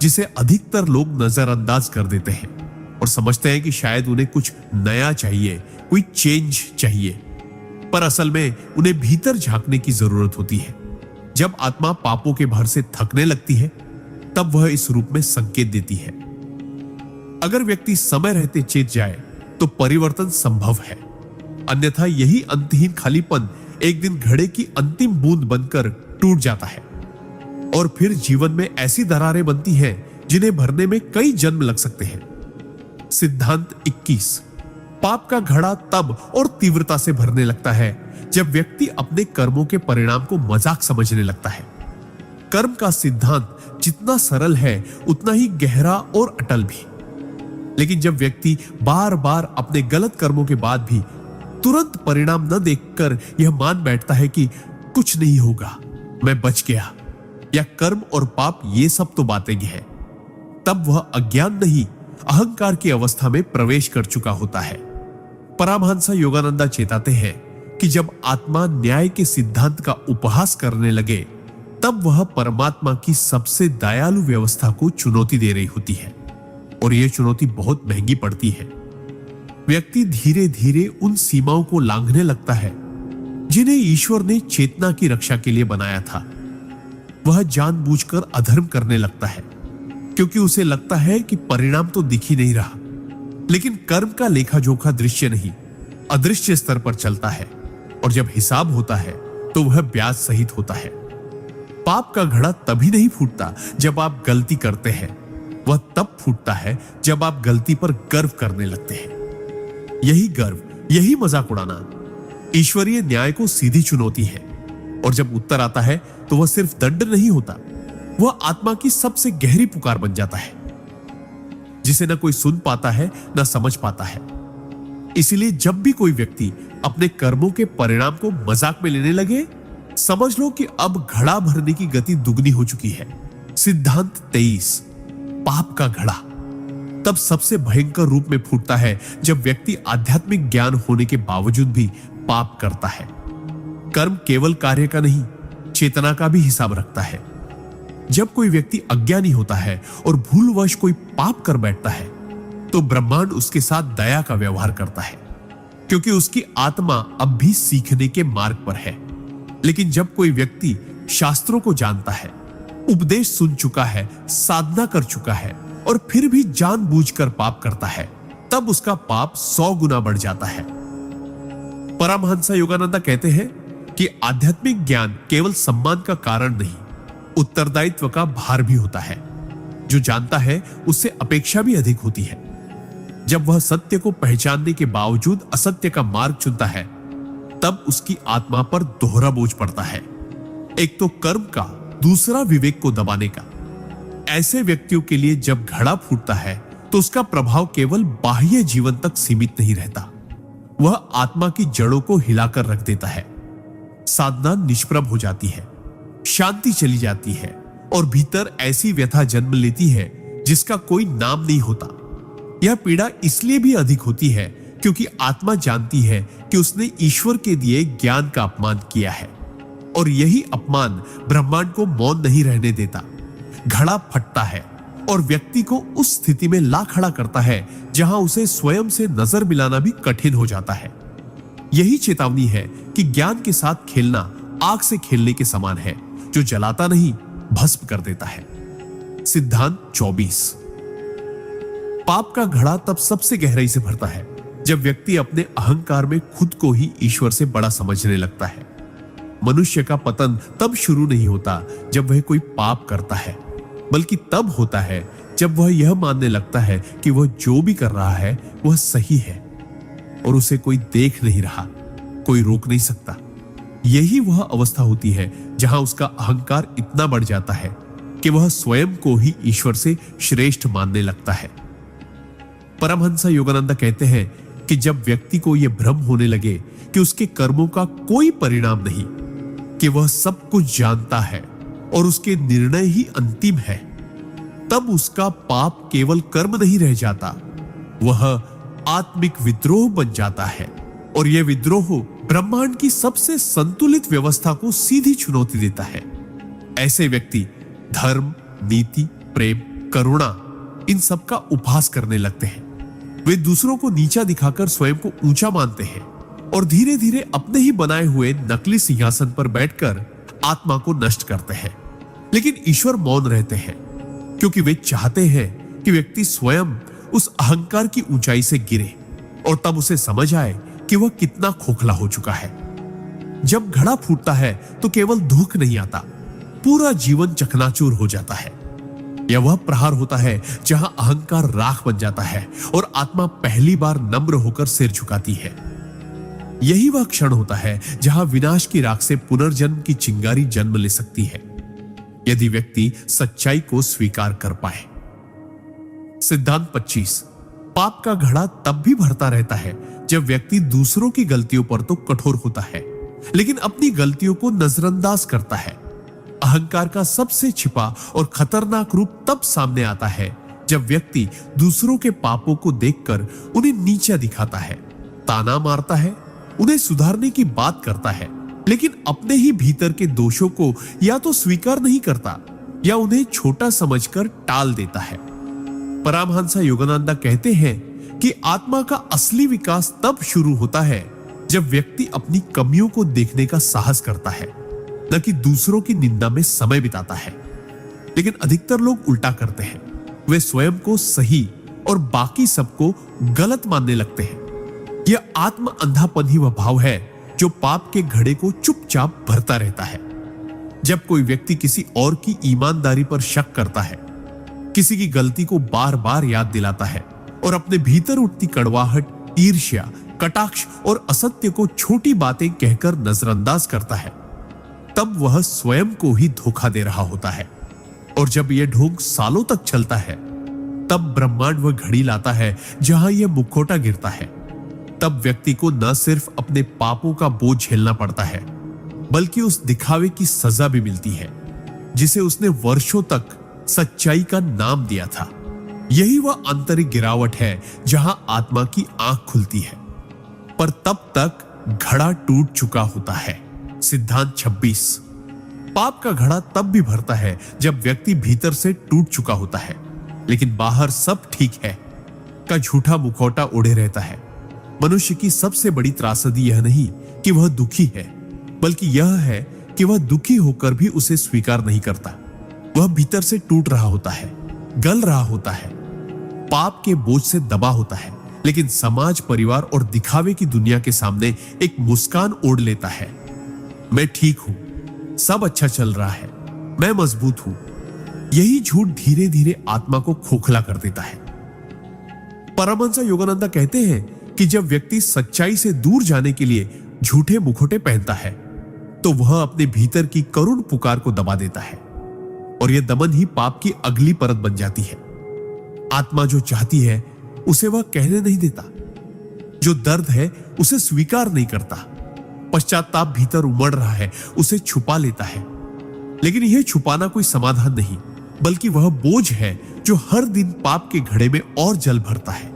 जिसे अधिकतर लोग नजरअंदाज कर देते हैं और समझते हैं कि शायद उन्हें कुछ नया चाहिए, कोई चेंज चाहिए। पर असल में उन्हें भीतर झांकने की जरूरत होती है। जब आत्मा पापों के भार से थकने लगती है, तब वह इस रूप में संकेत देती है। अगर व्यक्ति समय रहते चेत जाए तो परिवर्तन संभव है, अन्यथा यही अंतहीन खालीपन एक दिन घड़े की अंतिम बूंद बनकर टूट जाता है और फिर जीवन में ऐसी दरारें बनती हैं जिन्हें भरने में कई जन्म लग सकते हैं। सिद्धांत 21। पाप का घड़ा तब और तीव्रता से भरने लगता है जब व्यक्ति अपने कर्मों के परिणाम को मजाक समझने लगता है। कर्म का सिद्धांत जितना सरल है उतना ही गहरा और अटल भी। लेकिन जब व्यक्ति बार बार अपने गलत कर्मों के बाद भी तुरंत परिणाम न देखकर यह मान बैठता है कि कुछ नहीं होगा, मैं बच गया, या कर्म और पाप ये सब तो बातें हैं, तब वह अज्ञान नहीं अहंकार की अवस्था में प्रवेश कर चुका होता है। परमहंस योगानंदा चेताते हैं कि जब आत्मा न्याय के सिद्धांत का उपहास करने लगे, तब वह परमात्मा की सबसे दयालु व्यवस्था को चुनौती दे रही होती है और यह चुनौती बहुत महंगी पड़ती है। व्यक्ति धीरे धीरे उन सीमाओं को लांघने लगता है जिन्हें ईश्वर ने चेतना की रक्षा के लिए बनाया था। वह जानबूझकर अधर्म करने लगता है क्योंकि उसे लगता है कि परिणाम तो दिख ही नहीं रहा। लेकिन कर्म का लेखा जोखा दृश्य नहीं, अदृश्य स्तर पर चलता है और जब हिसाब होता है तो वह ब्याज सहित होता है। पाप का घड़ा तभी नहीं फूटता जब आप गलती करते हैं, वह तब फूटता है जब आप गलती पर गर्व करने लगते हैं। यही गर्व, यही मजाक उड़ाना ईश्वरीय न्याय को सीधी चुनौती है और जब उत्तर आता है तो वह सिर्फ दंड नहीं होता, वह आत्मा की सबसे गहरी पुकार बन जाता है जिसे न कोई सुन पाता है न समझ पाता है। इसीलिए जब भी कोई व्यक्ति अपने कर्मों के परिणाम को मजाक में लेने लगे, समझ लो कि अब घड़ा भरने की गति दुगनी हो चुकी है। सिद्धांत 23। पाप का घड़ा तब सबसे भयंकर रूप में फूटता है जब व्यक्ति आध्यात्मिक ज्ञान होने के बावजूद भी पाप करता है। कर्म केवल कार्य का नहीं, चेतना का भी हिसाब रखता है। जब कोई व्यक्ति अज्ञानी होता है और भूलवश कोई पाप कर बैठता है, तो ब्रह्मांड उसके साथ दया का व्यवहार करता है क्योंकि उसकी आत्मा अब भी सीखने के मार्ग पर है। लेकिन जब कोई व्यक्ति शास्त्रों को जानता है, उपदेश सुन चुका है, साधना कर चुका है और फिर भी जानबूझकर पाप करता है, तब उसका पाप 100 गुना बढ़ जाता है। परमहंस योगानंदा कहते हैं कि आध्यात्मिक ज्ञान केवल सम्मान का कारण नहीं, उत्तरदायित्व का भार भी होता है। जो जानता है उससे अपेक्षा भी अधिक होती है। जब वह सत्य को पहचानने के बावजूद असत्य का मार्ग चुनता है, तब उसकी आत्मा पर दोहरा बोझ पड़ता है, एक तो कर्म का, दूसरा विवेक को दबाने का। ऐसे व्यक्तियों के लिए जब घड़ा फूटता है तो उसका प्रभाव केवल बाह्य जीवन तक सीमित नहीं रहता, वह आत्मा की जड़ों को हिलाकर रख देता है। साधना निष्प्रभ हो जाती है, शांति चली जाती है और भीतर ऐसी व्यथा जन्म लेती है जिसका कोई नाम नहीं होता। यह पीड़ा इसलिए भी अधिक होती है क्योंकि आत्मा जानती है कि उसने ईश्वर के दिए ज्ञान का अपमान किया है और यही अपमान ब्रह्मांड को मौन नहीं रहने देता। घड़ा फटता है और व्यक्ति को उस स्थिति में ला खड़ा करता है जहां उसे स्वयं से नजर मिलाना भी कठिन हो जाता है। यही चेतावनी है कि ज्ञान के साथ खेलना आग से खेलने के समान है, जो जलाता नहीं भस्म कर देता है। सिद्धांत 24। पाप का घड़ा तब सबसे गहराई से भरता है जब व्यक्ति अपने अहंकार में खुद को ही ईश्वर से बड़ा समझने लगता है। मनुष्य का पतन तब शुरू नहीं होता जब वह कोई पाप करता है, बल्कि तब होता है जब वह यह मानने लगता है कि वह जो भी कर रहा है वह सही है और उसे कोई देख नहीं रहा, कोई रोक नहीं सकता। यही वह अवस्था होती है जहां उसका अहंकार इतना बढ़ जाता है कि वह स्वयं को ही ईश्वर से श्रेष्ठ मानने लगता है। परमहंस योगानंदा कहते हैं कि जब व्यक्ति को यह भ्रम होने लगे कि उसके कर्मों का कोई परिणाम नहीं, कि वह सब कुछ जानता है और उसके निर्णय ही अंतिम है, तब उसका पाप केवल कर्म नहीं रह जाता, वह आत्मिक विद्रोह बन जाता है और यह विद्रोह ब्रह्मांड की सबसे संतुलित व्यवस्था को सीधी चुनौती देता है। ऐसे व्यक्ति धर्म, नीति, प्रेम करुणा, इन सब का उपहास करने लगते हैं। वे दूसरों को नीचा दिखाकर स्वयं को ऊंचा मानते हैं और धीरे धीरे अपने ही बनाए हुए नकली सिंहासन पर बैठकर आत्मा को नष्ट करते हैं। लेकिन ईश्वर मौन रहते हैं, क्योंकि वे चाहते हैं कि व्यक्ति स्वयं उस अहंकार की ऊंचाई से गिरे और तब उसे समझ आए कि वह कितना खोखला हो चुका है। जब घड़ा फूटता है तो केवल दुख नहीं आता, पूरा जीवन चकनाचूर हो जाता है। यह वह प्रहार होता है जहां अहंकार राख बन जाता है और आत्मा पहली बार नम्र होकर सिर झुकाती है। यही वह क्षण होता है जहां विनाश की राख से पुनर्जन्म की चिंगारी जन्म ले सकती है, यदि व्यक्ति सच्चाई को स्वीकार कर पाए। सिद्धांत 25। पाप का घड़ा तब भी भरता रहता है जब व्यक्ति दूसरों की गलतियों पर तो कठोर होता है, लेकिन अपनी गलतियों को नजरअंदाज करता है। अहंकार का सबसे छिपा और खतरनाक रूप तब सामने आता है जब व्यक्ति दूसरों के पापों को देखकर उन्हें नीचा दिखाता है, ताना मारता है, उन्हें सुधारने की बात करता है, लेकिन अपने ही भीतर के दोषों को या तो स्वीकार नहीं करता या उन्हें छोटा समझकर टाल देता है। परमहंस योगानंद कहते हैं कि आत्मा का असली विकास तब शुरू होता है जब व्यक्ति अपनी कमियों को देखने का साहस करता है, न कि दूसरों की निंदा में समय बिताता है। लेकिन अधिकतर लोग उल्टा करते हैं, वे स्वयं को सही और बाकी सबको गलत मानने लगते हैं। यह आत्म अंधापन ही वह भाव है जो पाप के घड़े को चुपचाप भरता रहता है। जब कोई व्यक्ति किसी और की ईमानदारी पर शक करता है, किसी की गलती को बार बार याद दिलाता है और अपने भीतर उठती कड़वाहट, ईर्ष्या, कटाक्ष और असत्य को छोटी बातें कहकर नजरअंदाज करता है, तब वह स्वयं को ही धोखा दे रहा होता है। और जब यह ढोंग सालों तक चलता है, तब ब्रह्मांड वह घड़ी लाता है जहां यह मुखौटा गिरता है। तब व्यक्ति को न सिर्फ अपने पापों का बोझ झेलना पड़ता है, बल्कि उस दिखावे की सजा भी मिलती है जिसे उसने वर्षों तक सच्चाई का नाम दिया था। यही वह आंतरिक गिरावट है जहां आत्मा की आंख खुलती है, पर तब तक घड़ा टूट चुका होता है। सिद्धांत 26। पाप का घड़ा तब भी भरता है जब व्यक्ति भीतर से टूट चुका होता है, लेकिन बाहर सब ठीक है का झूठा मुखौटा ओढ़े रहता है। मनुष्य की सबसे बड़ी त्रासदी यह नहीं कि वह दुखी है, बल्कि यह है कि वह दुखी होकर भी उसे स्वीकार नहीं करता। वह भीतर से टूट रहा होता है, गल रहा होता है, पाप के बोझ से दबा होता है, लेकिन समाज, परिवार और दिखावे की दुनिया के सामने एक मुस्कान ओढ़ लेता है। मैं ठीक हूं, सब अच्छा चल रहा है, मैं मजबूत हूं। यही झूठ धीरे धीरे आत्मा को खोखला कर देता है। परमहंस योगानंद कहते हैं कि जब व्यक्ति सच्चाई से दूर जाने के लिए झूठे मुखौटे पहनता है, तो वह अपने भीतर की करुण पुकार को दबा देता है, और यह दमन ही पाप की अगली परत बन जाती है। आत्मा जो चाहती है उसे वह कहने नहीं देता, जो दर्द है उसे स्वीकार नहीं करता, पश्चाताप भीतर उमड़ रहा है उसे छुपा लेता है। लेकिन यह छुपाना कोई समाधान नहीं, बल्कि वह बोझ है जो हर दिन पाप के घड़े में और जल भरता है।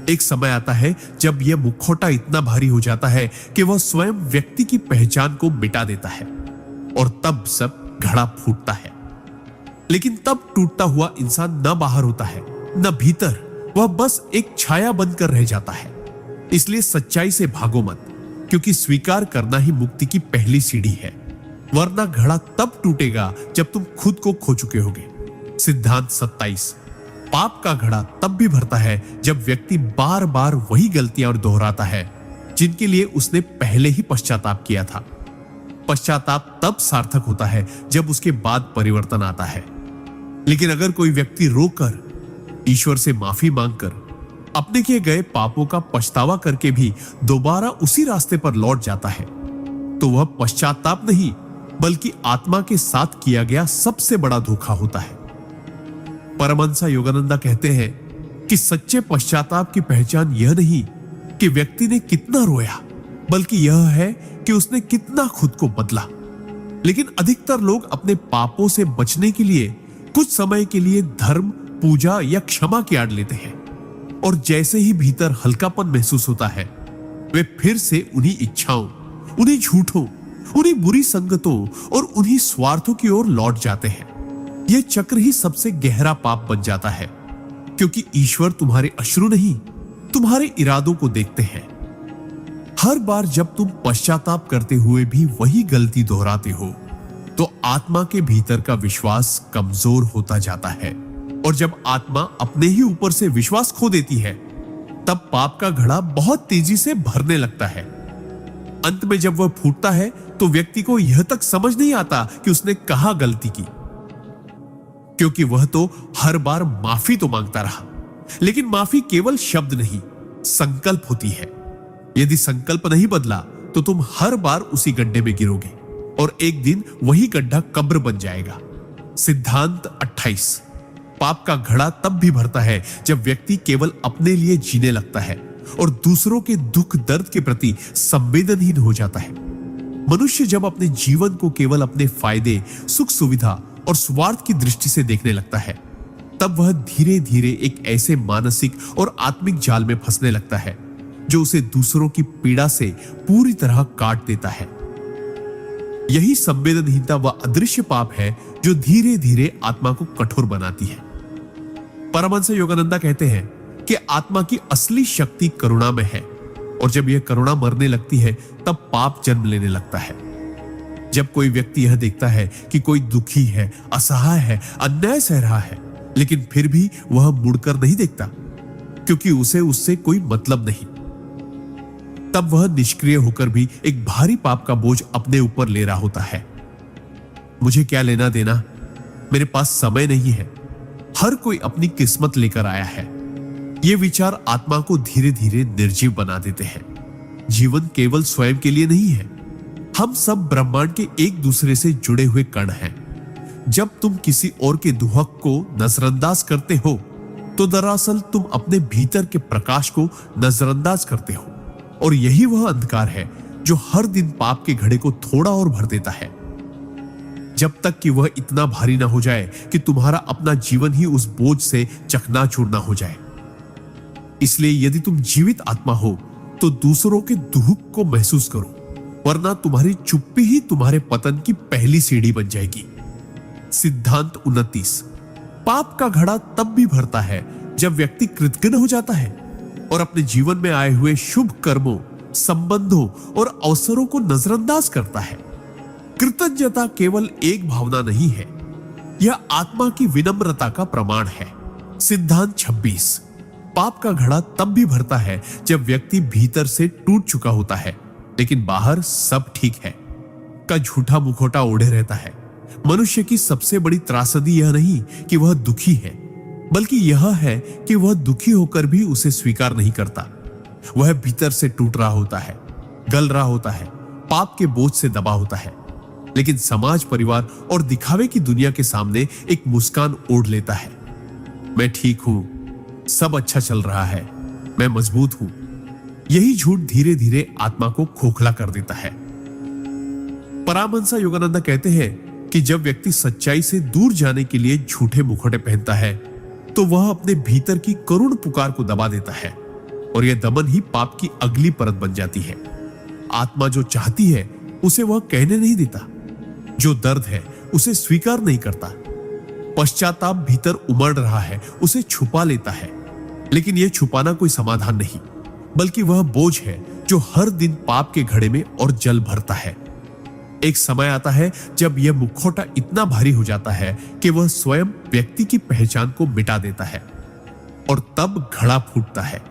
एक समय आता है जब यह मुखौटा इतना भारी हो जाता है कि वह स्वयं व्यक्ति की पहचान को मिटा देता है, और तब सब घड़ा फूटता है। लेकिन तब टूटता हुआ इंसान न बाहर होता है न भीतर, वह बस एक छाया बनकर रह जाता है। इसलिए सच्चाई से भागो मत, क्योंकि स्वीकार करना ही मुक्ति की पहली सीढ़ी है, वरना घड़ा तब टूटेगा जब तुम खुद को खो चुके होगे। सिद्धांत 27। पाप का घड़ा तब भी भरता है जब व्यक्ति बार बार वही गलतियां और दोहराता है जिनके लिए उसने पहले ही पश्चाताप किया था। पश्चाताप तब सार्थक होता है जब उसके बाद परिवर्तन आता है। लेकिन अगर कोई व्यक्ति रोकर, ईश्वर से माफी मांगकर, अपने किए गए पापों का पछतावा करके भी दोबारा उसी रास्ते पर लौट जाता है, तो वह पश्चाताप नहीं बल्कि आत्मा के साथ किया गया सबसे बड़ा धोखा होता है। परमहंस योगानंद कहते हैं कि सच्चे पश्चाताप की पहचान यह नहीं कि व्यक्ति ने कितना रोया, बल्कि यह है कि उसने कितना खुद को बदला। लेकिन अधिकतर लोग अपने पापों से बचने के लिए कुछ समय के लिए धर्म, पूजा या क्षमा की आड़ लेते हैं, और जैसे ही भीतर हल्कापन महसूस होता है, वे फिर से उन्हीं इच्छाओं, उन्हीं झूठों, उन्हीं बुरी संगतों और उन्हीं स्वार्थों की ओर लौट जाते हैं। यह चक्र ही सबसे गहरा पाप बन जाता है, क्योंकि ईश्वर तुम्हारे अश्रु नहीं, तुम्हारे इरादों को देखते हैं। हर बार जब तुम पश्चाताप करते हुए भी वही गलती दोहराते हो, तो आत्मा के भीतर का विश्वास कमजोर होता जाता है, और जब आत्मा अपने ही ऊपर से विश्वास खो देती है, तब पाप का घड़ा बहुत तेजी से भरने लगता है। अंत में जब वह फूटता है, तो व्यक्ति को यह तक समझ नहीं आता कि उसने कहां गलती की, क्योंकि वह तो हर बार माफी तो मांगता रहा, लेकिन माफी केवल शब्द नहीं, संकल्प होती है। यदि संकल्प नहीं बदला, तो तुम हर बार उसी गड्ढे में गिरोगे, और एक दिन वही गड्ढा कब्र बन जाएगा। सिद्धांत 28। पाप का घड़ा तब भी भरता है जब व्यक्ति केवल अपने लिए जीने लगता है और दूसरों के दुख दर्द के प्रति संवेदनहीन हो जाता है। मनुष्य जब अपने जीवन को केवल अपने फायदे, सुख सुविधा और स्वार्थ की दृष्टि से देखने लगता है, तब वह धीरे धीरे एक ऐसे मानसिक और आत्मिक जाल में फंसने लगता है जो उसे दूसरों की पीड़ा से पूरी तरह काट देता है। यही संवेदनहीनता व अदृश्य पाप है जो धीरे धीरे आत्मा को कठोर बनाती है। परमहंस योगानंदा कहते हैं कि आत्मा की असली शक्ति करुणा में है, और जब यह करुणा मरने लगती है, तब पाप जन्म लेने लगता है। जब कोई व्यक्ति यह देखता है कि कोई दुखी है, असहाय है, अन्याय सह रहा है, लेकिन फिर भी वह मुड़कर नहीं देखता, क्योंकि उसे उससे कोई मतलब नहीं, तब वह निष्क्रिय होकर भी एक भारी पाप का बोझ अपने ऊपर ले रहा होता है। मुझे क्या लेना देना, मेरे पास समय नहीं है, हर कोई अपनी किस्मत लेकर आया है। ये विचार आत्मा को धीरे धीरे निर्जीव बना देते हैं। जीवन केवल स्वयं के लिए नहीं है, हम सब ब्रह्मांड के एक दूसरे से जुड़े हुए कण हैं। जब तुम किसी और के दुहक को नजरअंदाज करते हो, तो दरअसल तुम अपने भीतर के प्रकाश को नजरअंदाज करते हो, और यही वह अंधकार है जो हर दिन पाप के घड़े को थोड़ा और भर देता है, जब तक कि वह इतना भारी ना हो जाए कि तुम्हारा अपना जीवन ही उस बोझ से चकनाचूर ना हो जाए। इसलिए यदि तुम जीवित आत्मा हो, तो दूसरों के दुख को महसूस करो, वरना तुम्हारी चुप्पी ही तुम्हारे पतन की पहली सीढ़ी बन जाएगी। सिद्धांत 29। पाप का घड़ा तब भी भरता है जब व्यक्ति कृतघ्न हो जाता है और अपने जीवन में आए हुए शुभ कर्मों, संबंधों और अवसरों को नजरअंदाज करता है। कृतज्ञता केवल एक भावना नहीं है, यह आत्मा की विनम्रता का प्रमाण है। सिद्धांत 26। पाप का घड़ा तब भी भरता है जब व्यक्ति भीतर से टूट चुका होता है, लेकिन बाहर सब ठीक है, का झूठा मुखौटा ओढ़े रहता है। मनुष्य की सबसे बड़ी त्रासदी यह नहीं कि वह दुखी है, बल्कि यह है कि वह दुखी होकर भी उसे स्वीकार नहीं करता। वह भीतर से टूट रहा होता है, गल रहा होता है, पाप के बोझ से दबा होता है, लेकिन समाज, परिवार और दिखावे की दुनिया के सामने एक मुस्कान ओढ़ लेता है। मैं ठीक हूं, सब अच्छा चल रहा है, मैं मजबूत हूं। यही झूठ धीरे धीरे आत्मा को खोखला कर देता है। परमहंस योगानंदा कहते हैं कि जब व्यक्ति सच्चाई से दूर जाने के लिए झूठे मुखौटे पहनता है, तो वह अपने भीतर की करुण पुकार को दबा देता है, और यह दमन ही पाप की अगली परत बन जाती है। आत्मा जो चाहती है उसे वह कहने नहीं देता, जो दर्द है उसे स्वीकार नहीं करता, पश्चाताप भीतर उमड़ रहा है उसे छुपा लेता है। लेकिन यह छुपाना कोई समाधान नहीं, बल्कि वह बोझ है जो हर दिन पाप के घड़े में और जल भरता है। एक समय आता है जब यह मुखौटा इतना भारी हो जाता है कि वह स्वयं व्यक्ति की पहचान को मिटा देता है, और तब घड़ा फूटता है।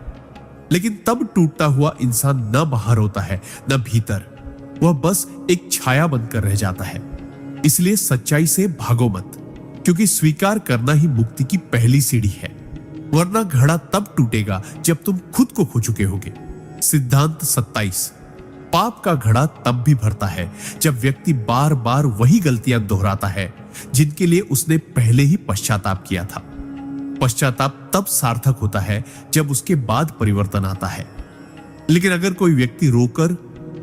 लेकिन तब टूटता हुआ इंसान न बाहर होता है न भीतर, वह बस एक छाया बनकर रह जाता है। इसलिए सच्चाई से भागो मत, क्योंकि स्वीकार करना ही मुक्ति की पहली सीढ़ी है, वरना घड़ा तब टूटेगा जब तुम खुद को खो चुके होगे। सिद्धांत 27। पाप का घड़ा तब भी भरता है जब व्यक्ति बार बार वही गलतियां दोहराता है जिनके लिए उसने पहले ही पश्चाताप किया था। पश्चाताप तब सार्थक होता है जब उसके बाद परिवर्तन आता है। लेकिन अगर कोई व्यक्ति रोकर,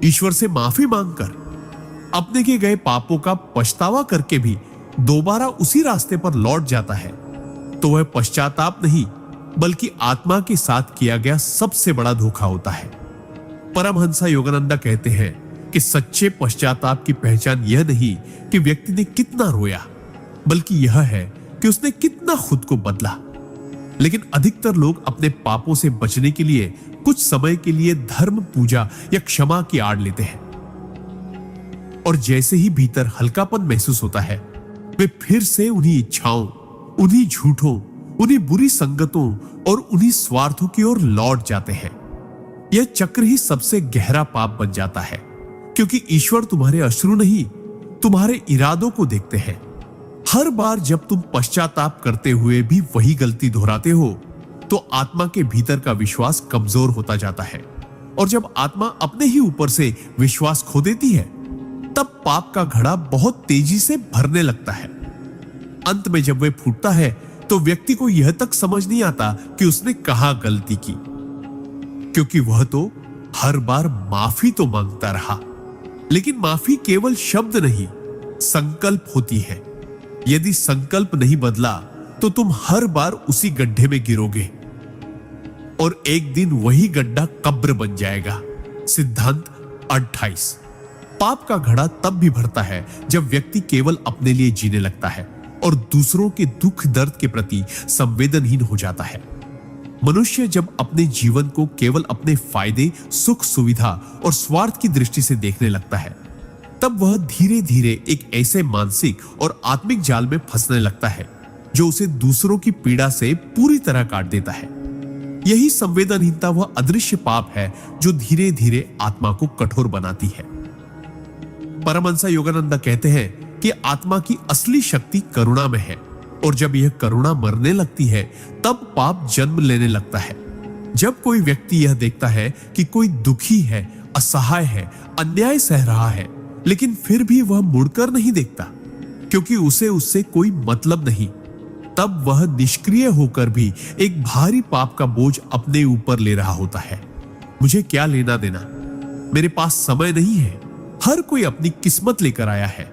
ईश्वर से माफी मांगकर, अपने किए गए पापों का पछतावा करके भी दोबारा उसी रास्ते पर लौट जाता है, तो वह पश्चाताप नहीं बल्कि आत्मा के साथ किया गया सबसे बड़ा धोखा होता है। परमहंस योगानंदा कहते हैं कि सच्चे पश्चाताप की पहचान यह नहीं कि व्यक्ति ने कितना रोया, बल्कि यह है कि उसने कितना खुद को बदला। लेकिन अधिकतर लोग अपने पापों से बचने के लिए कुछ समय के लिए धर्म, पूजा या क्षमा की आड़ लेते हैं, और जैसे ही भीतर हल्कापन महसूस होता है, वे फिर से उन्हीं इच्छाओं, उन्हीं झूठों, उन्हीं बुरी संगतों और उन्हीं स्वार्थों की ओर लौट जाते हैं। यह चक्र ही सबसे गहरा पाप बन जाता है, क्योंकि ईश्वर तुम्हारे अश्रु नहीं, तुम्हारे इरादों को देखते हैं। हर बार जब तुम पश्चाताप करते हुए भी वही गलती दोहराते हो, तो आत्मा के भीतर का विश्वास कमजोर होता जाता है, और जब आत्मा अपने ही ऊपर से विश्वास खो देती है, तब पाप का घड़ा बहुत तेजी से भरने लगता है। अंत में जब वह फूटता है, तो व्यक्ति को यह तक समझ नहीं आता कि उसने कहां गलती की, क्योंकि वह तो हर बार माफी तो मांगता रहा, लेकिन माफी केवल शब्द नहीं, संकल्प होती है। यदि संकल्प नहीं बदला, तो तुम हर बार उसी गड्ढे में गिरोगे, और एक दिन वही गड्ढा कब्र बन जाएगा। सिद्धांत 28। पाप का घड़ा तब भी भरता है जब व्यक्ति केवल अपने लिए जीने लगता है और दूसरों के दुख दर्द के प्रति संवेदनहीन हो जाता है। मनुष्य जब अपने जीवन को केवल अपने फायदे, सुख, सुविधा और स्वार्थ की दृष्टि से देखने लगता है, तब वह धीरे धीरे एक ऐसे मानसिक और आत्मिक जाल में फंसने लगता है जो उसे दूसरों की पीड़ा से पूरी तरह काट देता है। यही संवेदनहीनता वह अदृश्य पाप है जो धीरे धीरे आत्मा को कठोर बनाती है। परमहंस योगानंद कहते हैं कि आत्मा की असली शक्ति करुणा में है, और जब यह करुणा मरने लगती है, तब पाप जन्म लेने लगता है। जब कोई व्यक्ति यह देखता है कि कोई दुखी है, असहाय है, अन्याय सह रहा है, लेकिन फिर भी वह मुड़कर नहीं देखता, क्योंकि उसे उससे कोई मतलब नहीं, तब वह निष्क्रिय होकर भी एक भारी पाप का बोझ अपने ऊपर ले रहा होता है। मुझे क्या लेना देना, मेरे पास समय नहीं है, हर कोई अपनी किस्मत लेकर आया है।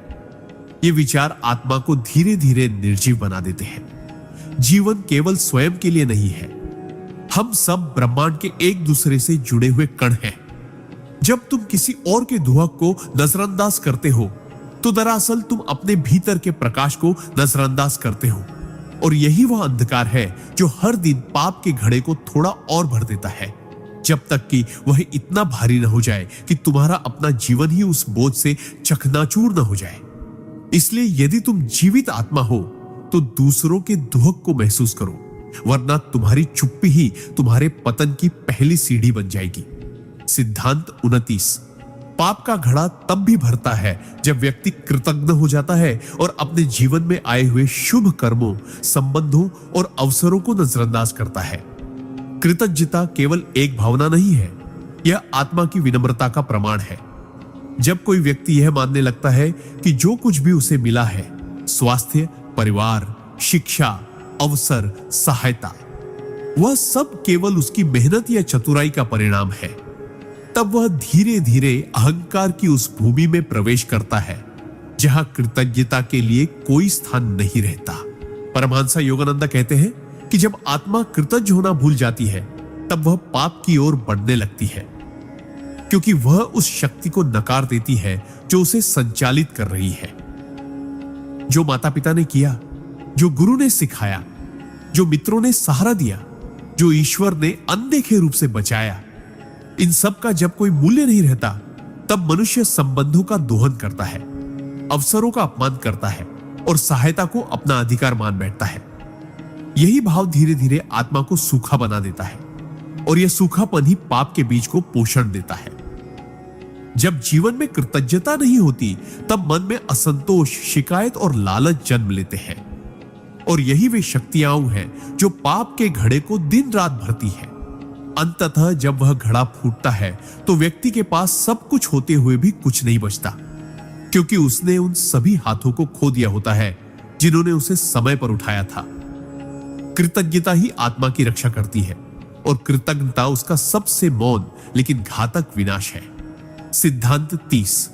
ये विचार आत्मा को धीरे धीरे निर्जीव बना देते हैं। जीवन केवल स्वयं के लिए नहीं है, हम सब ब्रह्मांड के एक दूसरे से जुड़े हुए कण हैं। जब तुम किसी और के दुहक को नजरअंदाज करते हो, तो दरअसल तुम अपने भीतर के प्रकाश को नजरअंदाज करते हो, और यही वह अंधकार है जो हर दिन पाप के घड़े को थोड़ा और भर देता है, जब तक कि वह इतना भारी न हो जाए कि तुम्हारा अपना जीवन ही उस बोझ से चकनाचूर न हो जाए। इसलिए यदि तुम जीवित आत्मा हो, तो दूसरों के दुहक को महसूस करो, वरना तुम्हारी चुप्पी ही तुम्हारे पतन की पहली सीढ़ी बन जाएगी। सिद्धांत 29। पाप का घड़ा तब भी भरता है जब व्यक्ति कृतज्ञ हो जाता है और अपने जीवन में आए हुए शुभ कर्मों, संबंधों और अवसरों को नजरअंदाज करता है। कृतज्ञता केवल एक भावना नहीं है, यह आत्मा की विनम्रता का प्रमाण है। जब कोई व्यक्ति यह मानने लगता है कि जो कुछ भी उसे मिला है, स्वास्थ्य, परिवार, शिक्षा, अवसर, सहायता, वह सब केवल उसकी मेहनत या चतुराई का परिणाम है, तब वह धीरे धीरे अहंकार की उस भूमि में प्रवेश करता है जहां कृतज्ञता के लिए कोई स्थान नहीं रहता। परमहंस योगानंद कहते हैं कि जब आत्मा कृतज्ञ होना भूल जाती है, तब वह पाप की ओर बढ़ने लगती है, क्योंकि वह उस शक्ति को नकार देती है जो उसे संचालित कर रही है। जो माता पिता ने किया, जो गुरु ने सिखाया, जो मित्रों ने सहारा दिया, जो ईश्वर ने अनदेखे रूप से बचाया, इन सब का जब कोई मूल्य नहीं रहता, तब मनुष्य संबंधों का दोहन करता है, अवसरों का अपमान करता है और सहायता को अपना अधिकार मान बैठता है। यही भाव धीरे धीरे आत्मा को सूखा बना देता है, और यह सूखापन ही पाप के बीज को पोषण देता है। जब जीवन में कृतज्ञता नहीं होती, तब मन में असंतोष, शिकायत और लालच जन्म लेते हैं, और यही वे शक्तियां हैं जो पाप के घड़े को दिन रात भरती है। अंततः जब वह घड़ा फूटता है, तो व्यक्ति के पास सब कुछ होते हुए भी कुछ नहीं बचता, क्योंकि उसने उन सभी हाथों को खो दिया होता है जिन्होंने उसे समय पर उठाया था। कृतज्ञता ही आत्मा की रक्षा करती है, और कृतज्ञता उसका सबसे मौन लेकिन घातक विनाश है। सिद्धांत 30।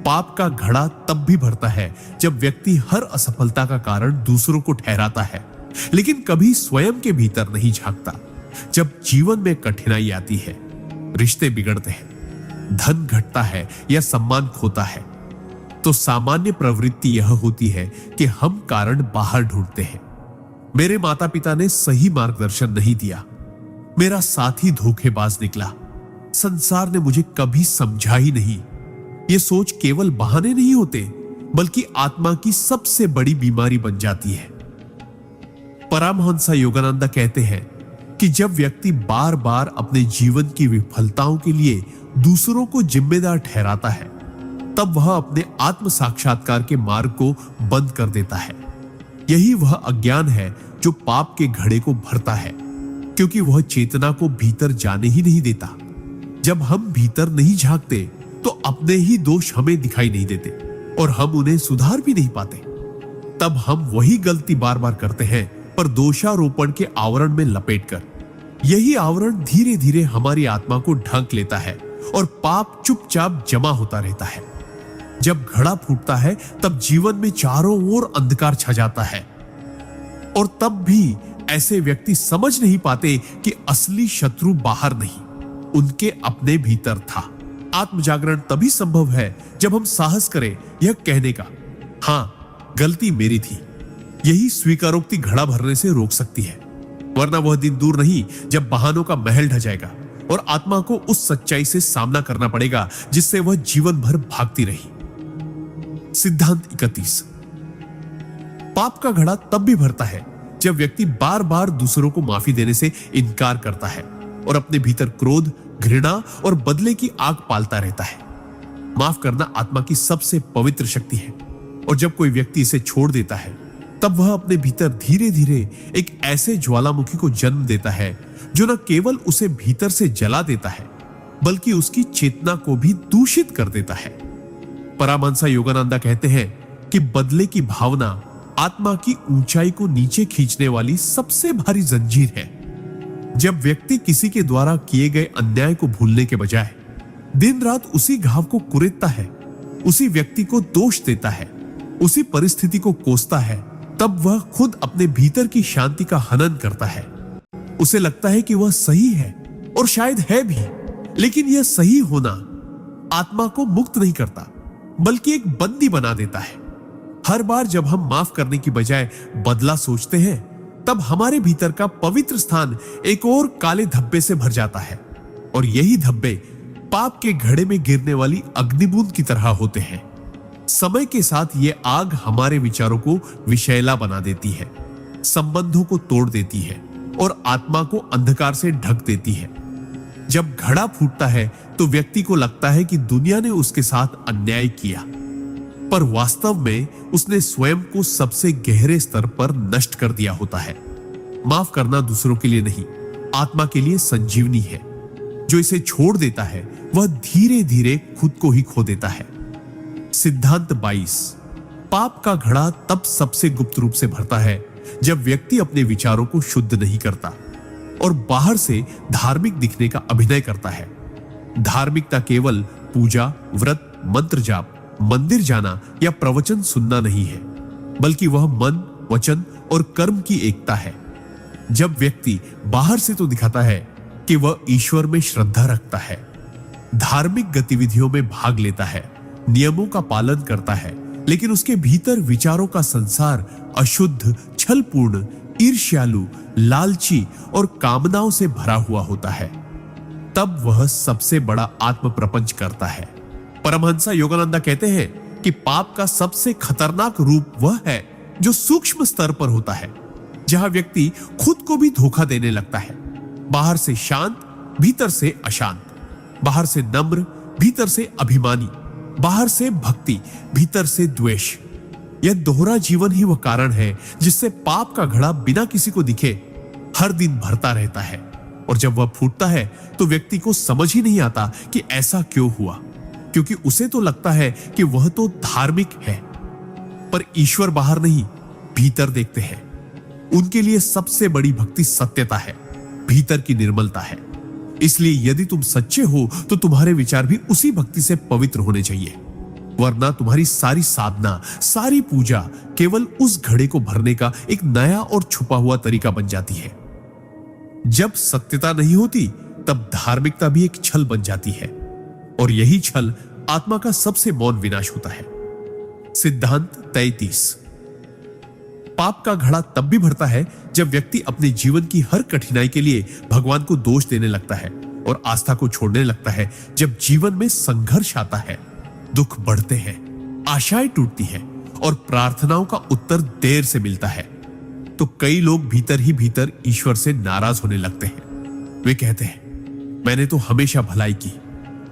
पाप का घड़ा तब भी भरता है जब व्यक्ति हर असफलता का कारण दूसरों को ठहराता है, लेकिन कभी स्वयं के भीतर नहीं झांकता। जब जीवन में कठिनाई आती है, रिश्ते बिगड़ते हैं, धन घटता है या सम्मान खोता है, तो सामान्य प्रवृत्ति यह होती है कि हम कारण बाहर ढूंढते हैं। मेरे माता पिता ने सही मार्गदर्शन नहीं दिया, मेरा साथी धोखेबाज निकला, संसार ने मुझे कभी समझा ही नहीं। ये सोच केवल बहाने नहीं होते, बल्कि आत्मा की सबसे बड़ी बीमारी बन जाती है। परमहंस योगानंद कहते हैं कि जब व्यक्ति बार बार अपने जीवन की विफलताओं के लिए दूसरों को जिम्मेदार ठहराता है, तब वह अपने आत्म साक्षात्कार के मार्ग को बंद कर देता है। यही वह अज्ञान है जो पाप के घड़े को भरता है, क्योंकि वह चेतना को भीतर जाने ही नहीं देता। जब हम भीतर नहीं झांकते तो अपने ही दोष हमें दिखाई नहीं देते और हम उन्हें सुधार भी नहीं पाते। तब हम वही गलती बार बार करते हैं, पर दोषारोपण के आवरण में लपेटकर। यही आवरण धीरे धीरे हमारी आत्मा को ढक लेता है और पाप चुपचाप जमा होता रहता है। जब घड़ा फूटता है तब जीवन में चारों ओर अंधकार छा जाता है, और तब भी ऐसे व्यक्ति समझ नहीं पाते कि असली शत्रु बाहर नहीं, उनके अपने भीतर था। आत्मजागरण तभी संभव है जब हम साहस करें यह कहने का, हां, गलती मेरी थी। यही स्वीकारोक्ति घड़ा भरने से रोक सकती है, वरना वह दिन दूर नहीं जब बहानों का महल ढह जाएगा और आत्मा को उस सच्चाई से सामना करना पड़ेगा जिससे वह जीवन भर भागती रही। सिद्धांत 31। पाप का घड़ा तब भी भरता है जब व्यक्ति बार बार दूसरों को माफी देने से इनकार करता है और अपने भीतर क्रोध, घृणा और बदले की आग पालता रहता है। माफ करना आत्मा की सबसे पवित्र शक्ति है, और जब कोई व्यक्ति इसे छोड़ देता है तब वह अपने भीतर धीरे धीरे एक ऐसे ज्वालामुखी को जन्म देता है जो न केवल उसे भीतर से जला देता है, बल्कि उसकी चेतना को भी दूषित कर देता है। परमहंस योगानंद कहते हैं कि बदले की भावना आत्मा की ऊंचाई को नीचे खींचने वाली सबसे भारी जंजीर है। जब व्यक्ति किसी के द्वारा किए गए अन्याय को भूलने के बजाय दिन रात उसी घाव को कुरेदता है, उसी व्यक्ति को दोष देता है, उसी परिस्थिति को कोसता है, तब वह खुद अपने भीतर की शांति का हनन करता है। उसे लगता है कि वह सही है, और शायद है भी, लेकिन यह सही होना आत्मा को मुक्त नहीं करता, बल्कि एक बंदी बना देता है। हर बार जब हम माफ करने की बजाय बदला सोचते हैं, तब हमारे भीतर का पवित्र स्थान एक और काले धब्बे से भर जाता है, और यही धब्बे पाप के घड़े में गिरने वाली अग्निबूंद की तरह होते हैं। समय के साथ ये आग हमारे विचारों को विषैला बना देती है, संबंधों को तोड़ देती है और आत्मा को अंधकार से ढक देती है। जब घड़ा फूटता है तो व्यक्ति को लगता है कि दुनिया ने उसके साथ अन्याय किया, पर वास्तव में उसने स्वयं को सबसे गहरे स्तर पर नष्ट कर दिया होता है। माफ करना दूसरों के लिए नहीं, आत्मा के लिए संजीवनी है। जो इसे छोड़ देता है वह धीरे धीरे खुद को ही खो देता है। सिद्धांत 22। पाप का घड़ा तब सबसे गुप्त रूप से भरता है जब व्यक्ति अपने विचारों को शुद्ध नहीं करता और बाहर से धार्मिक दिखने का अभिनय करता है। धार्मिकता केवल पूजा, व्रत, मंत्र जाप, मंदिर जाना या प्रवचन सुनना नहीं है, बल्कि वह मन, वचन और कर्म की एकता है। जब व्यक्ति बाहर से तो दिखाता है कि वह ईश्वर में श्रद्धा रखता है, धार्मिक गतिविधियों में भाग लेता है, नियमों का पालन करता है, लेकिन उसके भीतर विचारों का संसार अशुद्ध, छलपूर्ण, ईर्ष्यालु, लालची और कामनाओं से भरा हुआ होता है, तब वह सबसे बड़ा आत्म प्रपंच करता है। परमहंस योगानंद कहते हैं कि पाप का सबसे खतरनाक रूप वह है जो सूक्ष्म स्तर पर होता है, जहां व्यक्ति खुद को भी धोखा देने लगता है। बाहर से शांत, भीतर से अशांत, बाहर से नम्र, भीतर से अभिमानी, बाहर से भक्ति, भीतर से द्वेष। यह दोहरा जीवन ही वह कारण है जिससे पाप का घड़ा बिना किसी को दिखे हर दिन भरता रहता है, और जब वह फूटता है तो व्यक्ति को समझ ही नहीं आता कि ऐसा क्यों हुआ, क्योंकि उसे तो लगता है कि वह तो धार्मिक है, पर ईश्वर बाहर नहीं, भीतर देखते हैं। उनके लिए सबसे बड़ी भक्ति सत्यता है, भीतर की निर्मलता है। इसलिए यदि तुम सच्चे हो तो तुम्हारे विचार भी उसी भक्ति से पवित्र होने चाहिए, वरना तुम्हारी सारी साधना, सारी पूजा केवल उस घड़े को भरने का एक नया और छुपा हुआ तरीका बन जाती है। जब सत्यता नहीं होती तब धार्मिकता भी एक छल बन जाती है, और यही छल आत्मा का सबसे मौन विनाश होता है। सिद्धांत 33। पाप का घड़ा तब भी भरता है जब व्यक्ति अपने जीवन की हर कठिनाई के लिए भगवान को दोष देने लगता है और आस्था को छोड़ने लगता है। जब जीवन में संघर्ष आता है, दुख बढ़ते हैं, आशाएं टूटती हैं और प्रार्थनाओं का उत्तर देर से मिलता है, तो कई लोग भीतर ही भीतर ईश्वर से नाराज होने लगते हैं। वे कहते हैं, मैंने तो हमेशा भलाई की,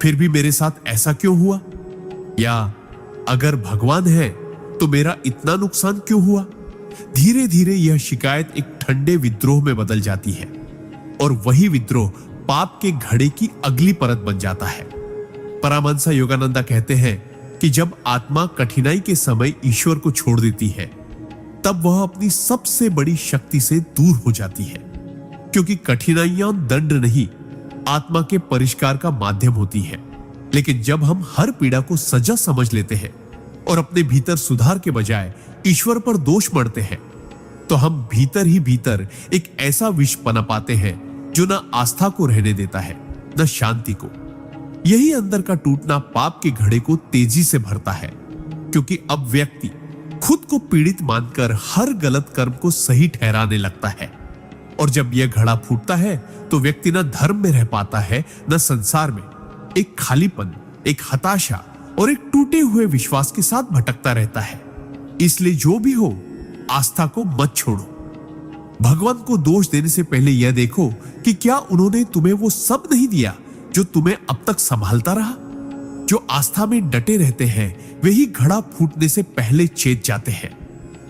फिर भी मेरे साथ ऐसा क्यों हुआ? या अगर भगवान है तो मेरा इतना नुकसान क्यों हुआ? धीरे धीरे यह शिकायत एक ठंडे विद्रोह में बदल जाती है और वही विद्रोह पाप के घड़े की अगली परत बन जाता है। परमहंस योगानंदा कहते हैं कि जब आत्मा कठिनाई के समय ईश्वर को छोड़ देती है, तब वह अपनी सबसे बड़ी शक्ति से दूर हो जाती है, क्योंकि कठिनाइयां दंड नहीं, आत्मा के परिष्कार का माध्यम होती है। लेकिन जब हम हर पीड़ा को सजा समझ लेते हैं और अपने भीतर सुधार के बजाय ईश्वर पर दोष मढ़ते हैं, तो हम भीतर ही भीतर एक ऐसा विष पनप पाते हैं जो न आस्था को रहने देता है, न शांति को। यही अंदर का टूटना पाप के घड़े को तेजी से भरता है, क्योंकि अब व्यक्ति खुद को पीड़ित मानकर हर गलत कर्म को सही ठहराने लगता है। और जब यह घड़ा फूटता है तो व्यक्ति न धर्म में रह पाता है, न संसार में। एक खालीपन, एक हताशा और एक टूटे हुए विश्वास के साथ भटकता रहता है। इसलिए जो भी हो, आस्था को मत छोड़ो। भगवान को दोष देने से पहले यह देखो कि क्या उन्होंने तुम्हें वो सब नहीं दिया जो तुम्हें अब तक संभालता रहा। जो आस्था में डटे रहते हैं वे ही घड़ा फूटने से पहले चेत जाते हैं,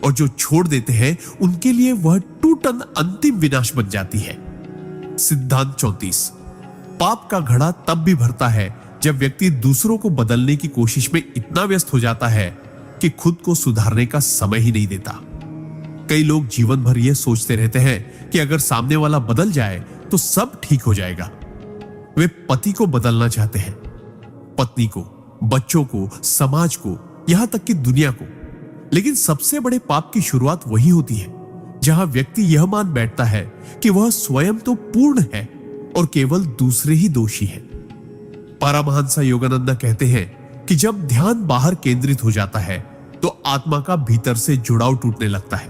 और जो छोड़ देते हैं उनके लिए वह टूटन अंतिम विनाश बन जाती है। सिद्धांत 34। पाप का घड़ा तब भी भरता है जब व्यक्ति दूसरों को बदलने की कोशिश में इतना व्यस्त हो जाता है कि खुद को सुधारने का समय ही नहीं देता। कई लोग जीवन भर यह सोचते रहते हैं कि अगर सामने वाला बदल जाए तो सब ठीक हो जाएगा। वे पति को बदलना चाहते हैं, पत्नी को, बच्चों को, समाज को, यहां तक कि दुनिया को। लेकिन सबसे बड़े पाप की शुरुआत वही होती है जहां व्यक्ति यह मान बैठता है कि वह स्वयं तो पूर्ण है और केवल दूसरे ही दोषी हैं। परमहंस योगानंदा कहते हैं कि जब ध्यान बाहर केंद्रित हो जाता है तो आत्मा का भीतर से जुड़ाव टूटने लगता है।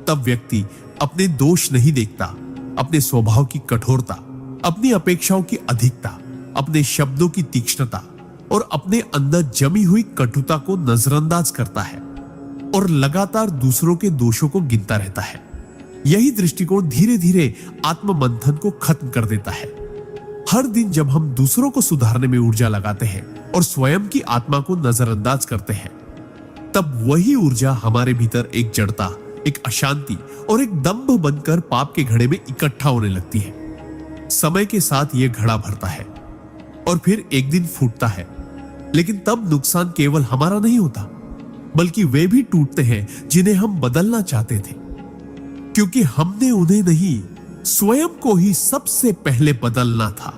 तब व्यक्ति अपने दोष नहीं देखता, अपने स्वभाव की कठोरता, अपनी अपेक्षाओं की अधिकता, अपने शब्दों की तीक्ष्णता और अपने अंदर जमी हुई कटुता को नजरअंदाज करता है और लगातार दूसरों के दोषों को गिनता रहता है। यही दृष्टिकोण धीरे धीरे आत्ममंथन को खत्म कर देता है। हर दिन जब हम दूसरों को सुधारने में ऊर्जा लगाते हैं और स्वयं की आत्मा को नजरअंदाज करते हैं, तब वही ऊर्जा हमारे भीतर एक जड़ता, एक अशांति और एक दंभ बनकर पाप के घड़े में इकट्ठा होने लगती है। समय के साथ यह घड़ा भरता है और फिर एक दिन फूटता है। लेकिन तब नुकसान केवल हमारा नहीं होता, बल्कि वे भी टूटते हैं जिन्हें हम बदलना चाहते थे, क्योंकि हमने उन्हें नहीं, स्वयं को ही सबसे पहले बदलना था।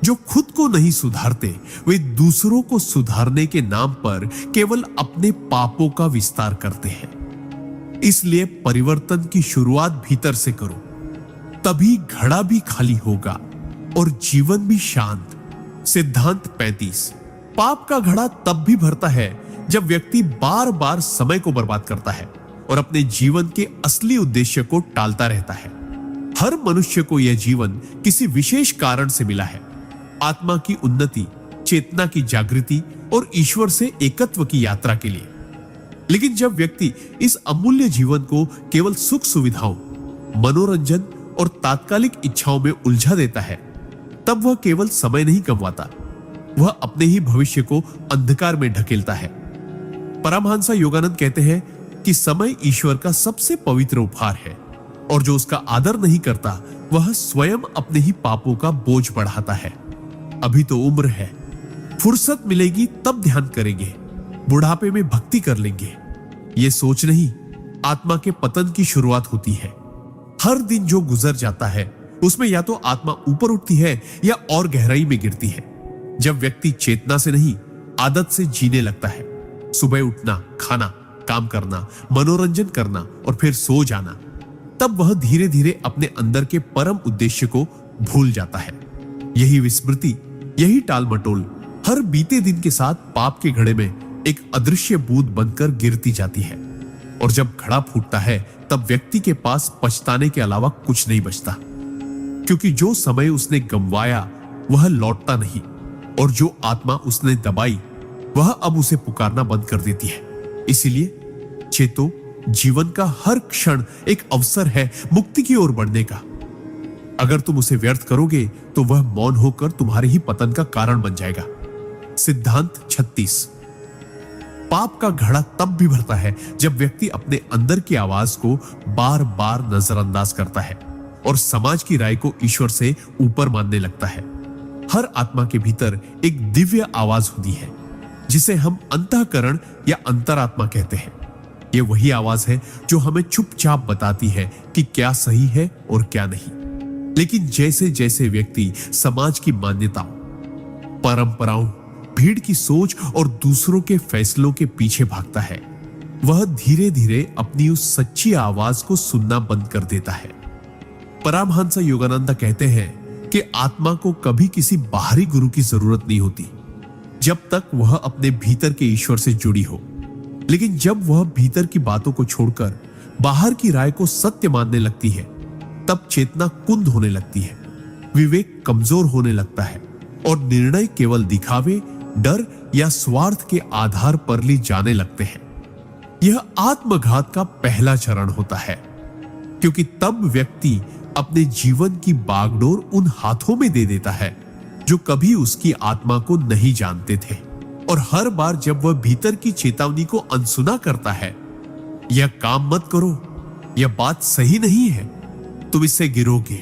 जो खुद को नहीं सुधारते वे दूसरों को सुधारने के नाम पर केवल अपने पापों का विस्तार करते हैं। इसलिए परिवर्तन की शुरुआत भीतर से करो, तभी घड़ा भी खाली होगा और जीवन भी शांत। सिद्धांत 35। पाप का घड़ा तब भी भरता है जब व्यक्ति बार बार समय को बर्बाद करता है और अपने जीवन के असली उद्देश्य को टालता रहता है। हर मनुष्य को यह जीवन किसी विशेष कारण से मिला है, आत्मा की उन्नति, चेतना की जागृति और ईश्वर से एकत्व की यात्रा के लिए। लेकिन जब व्यक्ति इस अमूल्य जीवन को केवल सुख सुविधाओं, मनोरंजन और तात्कालिक इच्छाओं में उलझा देता है, तब वह केवल समय नहीं कमवाता, वह अपने ही भविष्य को अंधकार में ढकेलता है। परमहंस योगानंद कहते हैं कि समय ईश्वर का सबसे पवित्र उपहार है और जो उसका आदर नहीं करता वह स्वयं अपने ही पापों का बोझ बढ़ाता है। अभी तो उम्र है, फुर्सत मिलेगी तब ध्यान करेंगे, बुढ़ापे में भक्ति कर लेंगे। ये सोच नहीं, आत्मा के पतन की शुरुआत होती है। हर दिन जो गुजर जाता है उसमें या तो आत्मा ऊपर उठती है या और गहराई में गिरती है। जब व्यक्ति चेतना से नहीं, आदत से जीने लगता है, सुबह उठना, खाना, काम करना, मनोरंजन करना और फिर सो जाना, तब वह धीरे धीरे अपने अंदर के परम उद्देश्य को भूल जाता है। यही विस्मृति, यही टाल मटोल हर बीते दिन के साथ पाप के घड़े में एक अदृश्य बूंद बनकर गिरती जाती है। और जब घड़ा फूटता है तब व्यक्ति के पास पछताने के अलावा कुछ नहीं बचता, क्योंकि जो समय उसने गंवाया वह लौटता नहीं, और जो आत्मा उसने दबाई वह अब उसे पुकारना बंद कर देती है। इसीलिए चेतो, जीवन का हर क्षण एक अवसर है मुक्ति की ओर बढ़ने का। अगर तुम उसे व्यर्थ करोगे तो वह मौन होकर तुम्हारे ही पतन का कारण बन जाएगा। सिद्धांत 36। पाप का घड़ा तब भी भरता है जब व्यक्ति अपने अंदर की आवाज को बार बार नजरअंदाज करता है और समाज की राय को ईश्वर से ऊपर मानने लगता है। हर आत्मा के भीतर एक दिव्य आवाज होती है जिसे हम अंतःकरण या अंतरात्मा कहते हैं। यह वही आवाज है जो हमें चुपचाप बताती है कि क्या सही है और क्या नहीं। लेकिन जैसे जैसे व्यक्ति समाज की मान्यताओं, परंपराओं, भीड़ की सोच और दूसरों के फैसलों के पीछे भागता है, वह धीरे धीरे अपनी उस सच्ची आवाज को सुनना बंद कर देता है। परमहंस योगानंद कहते हैं कि आत्मा को कभी किसी बाहरी गुरु की जरूरत नहीं होती जब तक वह अपने भीतर के ईश्वर से जुड़ी हो। लेकिन जब वह भीतर की बातों को छोड़कर बाहर की राय को सत्य मानने लगती है, तब चेतना कुंद होने लगती है, विवेक कमजोर होने लगता है और निर्णय केवल दिखावे, डर या स्वार्थ के आधार पर ली जाने लगते हैं। यह आत्मघात का पहला चरण होता है, क्योंकि तब व्यक्ति अपने जीवन की बागडोर उन हाथों में दे देता है जो कभी उसकी आत्मा को नहीं जानते थे। और हर बार जब वह भीतर की चेतावनी को अनसुना करता है, यह काम मत करो, यह बात सही नहीं है, तुम इससे गिरोगे,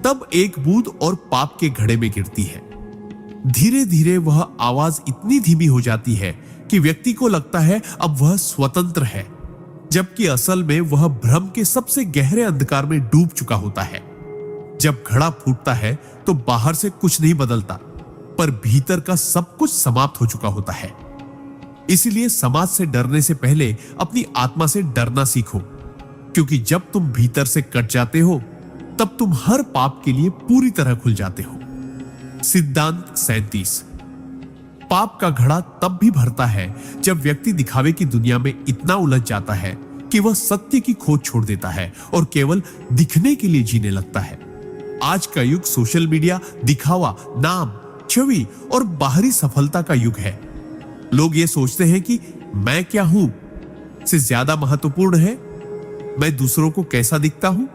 तब एक बूंद और पाप के घड़े में गिरती है। धीरे धीरे वह आवाज इतनी धीमी हो जाती है कि व्यक्ति को लगता है अब वह स्वतंत्र है, जबकि असल में वह भ्रम के सबसे गहरे अंधकार में डूब चुका होता है। जब घड़ा फूटता है तो बाहर से कुछ नहीं बदलता, पर भीतर का सब कुछ समाप्त हो चुका होता है। इसलिए समाज से डरने से पहले अपनी आत्मा से डरना सीखो, क्योंकि जब तुम भीतर से कट जाते हो तब तुम हर पाप के लिए पूरी तरह खुल जाते हो। सिद्धांत 37। पाप का घड़ा तब भी भरता है जब व्यक्ति दिखावे की दुनिया में इतना उलझ जाता है कि वह सत्य की खोज छोड़ देता है और केवल दिखने के लिए जीने लगता है। आज का युग सोशल मीडिया, दिखावा, नाम, छवि और बाहरी सफलता का युग है। लोग ये सोचते हैं कि मैं क्या हूं से ज्यादा महत्वपूर्ण है मैं दूसरों को कैसा दिखता हूं।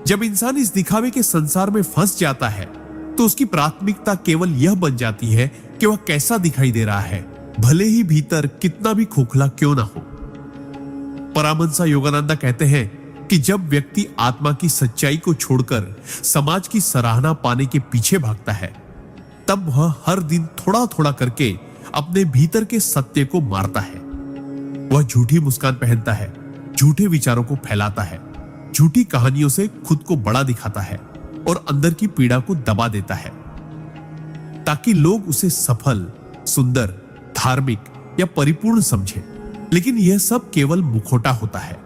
जब इंसान इस दिखावे के संसार में फंस जाता है तो उसकी प्राथमिकता केवल यह बन जाती है कि वह कैसा दिखाई दे रहा है, भले ही भीतर कितना भी खोखला क्यों ना हो। परमहंस योगानंद कहते हैं कि जब व्यक्ति आत्मा की सच्चाई को छोड़कर समाज की सराहना पाने के पीछे भागता है, तब वह हर दिन थोड़ा थोड़ा करके अपने भीतर के सत्य को मारता है। वह झूठी मुस्कान पहनता है, झूठे विचारों को फैलाता है, झूठी कहानियों से खुद को बड़ा दिखाता है और अंदर की पीड़ा को दबा देता है, ताकि लोग उसे सफल, सुंदर, धार्मिक या परिपूर्ण समझें। लेकिन यह सब केवल मुखौटा होता है,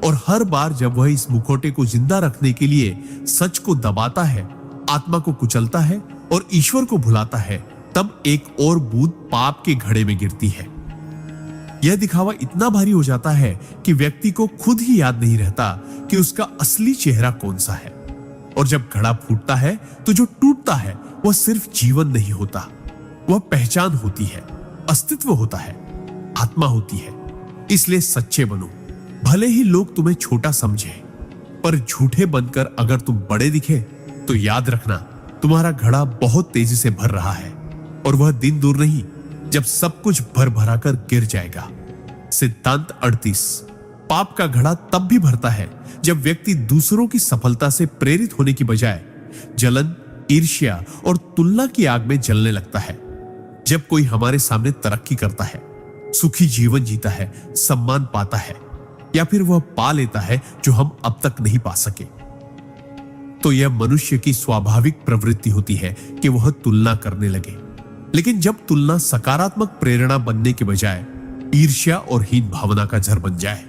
और हर बार जब वह इस मुखौटे को जिंदा रखने के लिए सच को दबाता है, आत्मा को कुचलता है और ईश्वर को भुलाता है, तब एक और बूंद पाप के घड़े में गिरती है। यह दिखावा इतना भारी हो जाता है कि व्यक्ति को खुद ही याद नहीं रहता कि उसका असली चेहरा कौन सा है। और जब घड़ा फूटता है तो जो टूटता है वह सिर्फ जीवन नहीं होता, वह पहचान होती है, अस्तित्व होता है, आत्मा होती है। इसलिए सच्चे बनो, भले ही लोग तुम्हें छोटा समझे, पर झूठे बनकर अगर तुम बड़े दिखे तो याद रखना तुम्हारा घड़ा बहुत तेजी से भर रहा है, और वह दिन दूर नहीं जब सब कुछ भर भरा कर गिर जाएगा। सिद्धांत 38। पाप का घड़ा तब भी भरता है जब व्यक्ति दूसरों की सफलता से प्रेरित होने की बजाय जलन, ईर्ष्या और तुलना की आग में जलने लगता है। जब कोई हमारे सामने तरक्की करता है, सुखी जीवन जीता है, सम्मान पाता है, या फिर वह पा लेता है जो हम अब तक नहीं पा सके, तो यह मनुष्य की स्वाभाविक प्रवृत्ति होती है कि वह तुलना करने लगे। लेकिन जब तुलना सकारात्मक प्रेरणा बनने के बजाय ईर्ष्या और हीन भावना का जड़ बन जाए,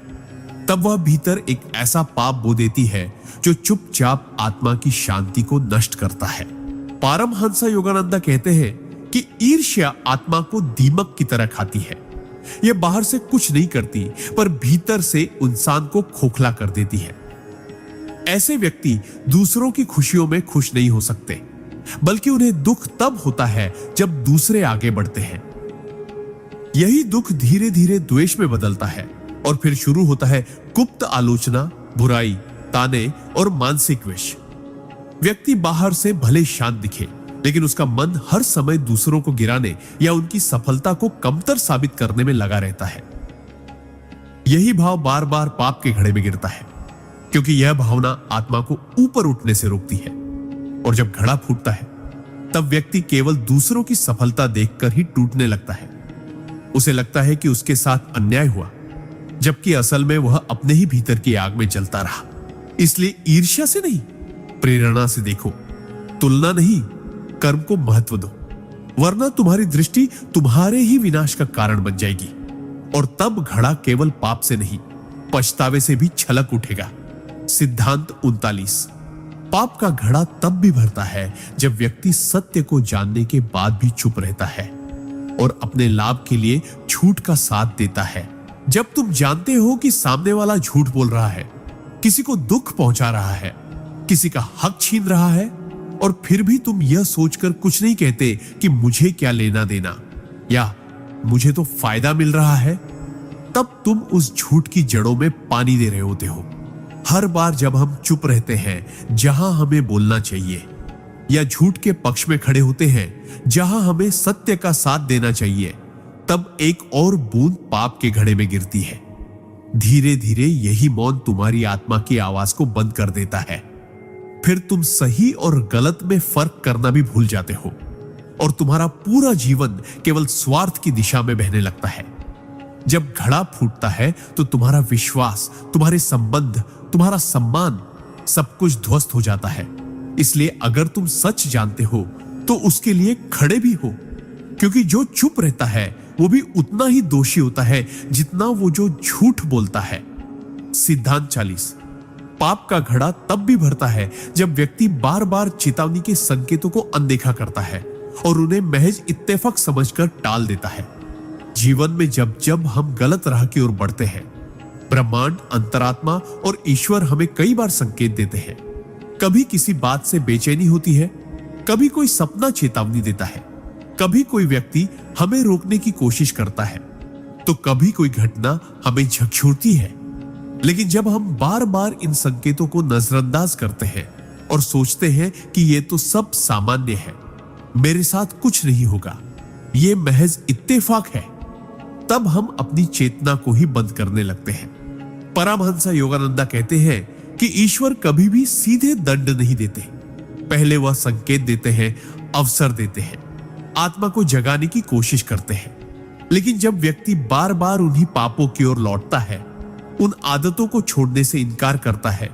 तब वह भीतर एक ऐसा पाप बो देती है जो चुपचाप आत्मा की शांति को नष्ट करता है। परमहंस योगानंद कहते हैं कि ईर्ष्या आत्मा को दीमक की तरह खाती है, यह बाहर से कुछ नहीं करती, पर भीतर से इंसान को खोखला कर देती है। ऐसे व्यक्ति दूसरों की खुशियों में खुश नहीं हो सकते, बल्कि उन्हें दुख तब होता है जब दूसरे आगे बढ़ते हैं। यही दुख धीरे धीरे द्वेष में बदलता है और फिर शुरू होता है गुप्त आलोचना, बुराई, ताने और मानसिक विष। व्यक्ति बाहर से भले शांत दिखे, लेकिन उसका मन हर समय दूसरों को गिराने या उनकी सफलता को कमतर साबित करने में लगा रहता है। यही भाव बार बार पाप के घड़े में गिरता है, क्योंकि यह भावना आत्मा को ऊपर उठने से रोकती है। और जब घड़ा फूटता है, तब व्यक्ति केवल दूसरों की सफलता देखकर ही टूटने लगता है। उसे लगता है कि उसके साथ अन्याय हुआ, जबकि असल में वह अपने ही भीतर की आग में जलता रहा। इसलिए ईर्ष्या से नहीं, प्रेरणा से देखो, तुलना नहीं, कर्म को महत्व दो, वरना तुम्हारी दृष्टि तुम्हारे ही विनाश का कारण बन जाएगी। और तब घड़ा केवल पाप से नहीं, पछतावे से भी छलक उठेगा। सिद्धांत 39। पाप का घड़ा तब भी भरता है जब व्यक्ति सत्य को जानने के बाद भी चुप रहता है और अपने लाभ के लिए झूठ का साथ देता है। जब तुम जानते हो कि सामने वाला झूठ बोल रहा है, किसी को दुख पहुंचा रहा है, किसी का हक छीन रहा है, और फिर भी तुम यह सोचकर कुछ नहीं कहते कि मुझे क्या लेना देना या मुझे तो फायदा मिल रहा है, तब तुम उस झूठ की जड़ों में पानी दे रहे होते हो। हर बार जब हम चुप रहते हैं जहां हमें बोलना चाहिए, या झूठ के पक्ष में खड़े होते हैं जहां हमें सत्य का साथ देना चाहिए, तब एक और बूंद पाप के घड़े में गिरती है। धीरे धीरे यही मौन तुम्हारी आत्मा की आवाज को बंद कर देता है। फिर तुम सही और गलत में फर्क करना भी भूल जाते हो और तुम्हारा पूरा जीवन केवल स्वार्थ की दिशा में बहने लगता है। जब घड़ा फूटता है तो तुम्हारा विश्वास, तुम्हारे संबंध, तुम्हारा सम्मान, सब कुछ ध्वस्त हो जाता है। इसलिए अगर तुम सच जानते हो तो उसके लिए खड़े भी हो, क्योंकि जो चुप रहता है वो भी उतना ही दोषी होता है जितना वो जो झूठ बोलता है। सिद्धांत 40। पाप का घड़ा तब भी भरता है जब व्यक्ति बार बार चेतावनी के संकेतों को अनदेखा करता है और उन्हें महज इत्तेफाक समझकर टाल देता है। जीवन में जब जब हम गलत राह की ओर बढ़ते हैं, ब्रह्मांड, अंतरात्मा और ईश्वर हमें कई बार संकेत देते हैं। कभी किसी बात से बेचैनी होती है, कभी कोई सपना चेतावनी देता है, कभी कोई व्यक्ति हमें रोकने की कोशिश करता है, तो कभी कोई घटना हमें झकझोरती है। लेकिन जब हम बार बार इन संकेतों को नजरअंदाज करते हैं और सोचते हैं कि ये तो सब सामान्य है, मेरे साथ कुछ नहीं होगा, ये महज इत्तेफाक है, तब हम अपनी चेतना को ही बंद करने लगते हैं। परमहंस योगानंदा कहते हैं कि ईश्वर कभी भी सीधे दंड नहीं देते, पहले वह संकेत देते हैं, अवसर देते हैं, आत्मा को जगाने की कोशिश करते हैं। लेकिन जब व्यक्ति बार बार उन्हीं पापों की ओर लौटता है, उन आदतों को छोड़ने से इनकार करता है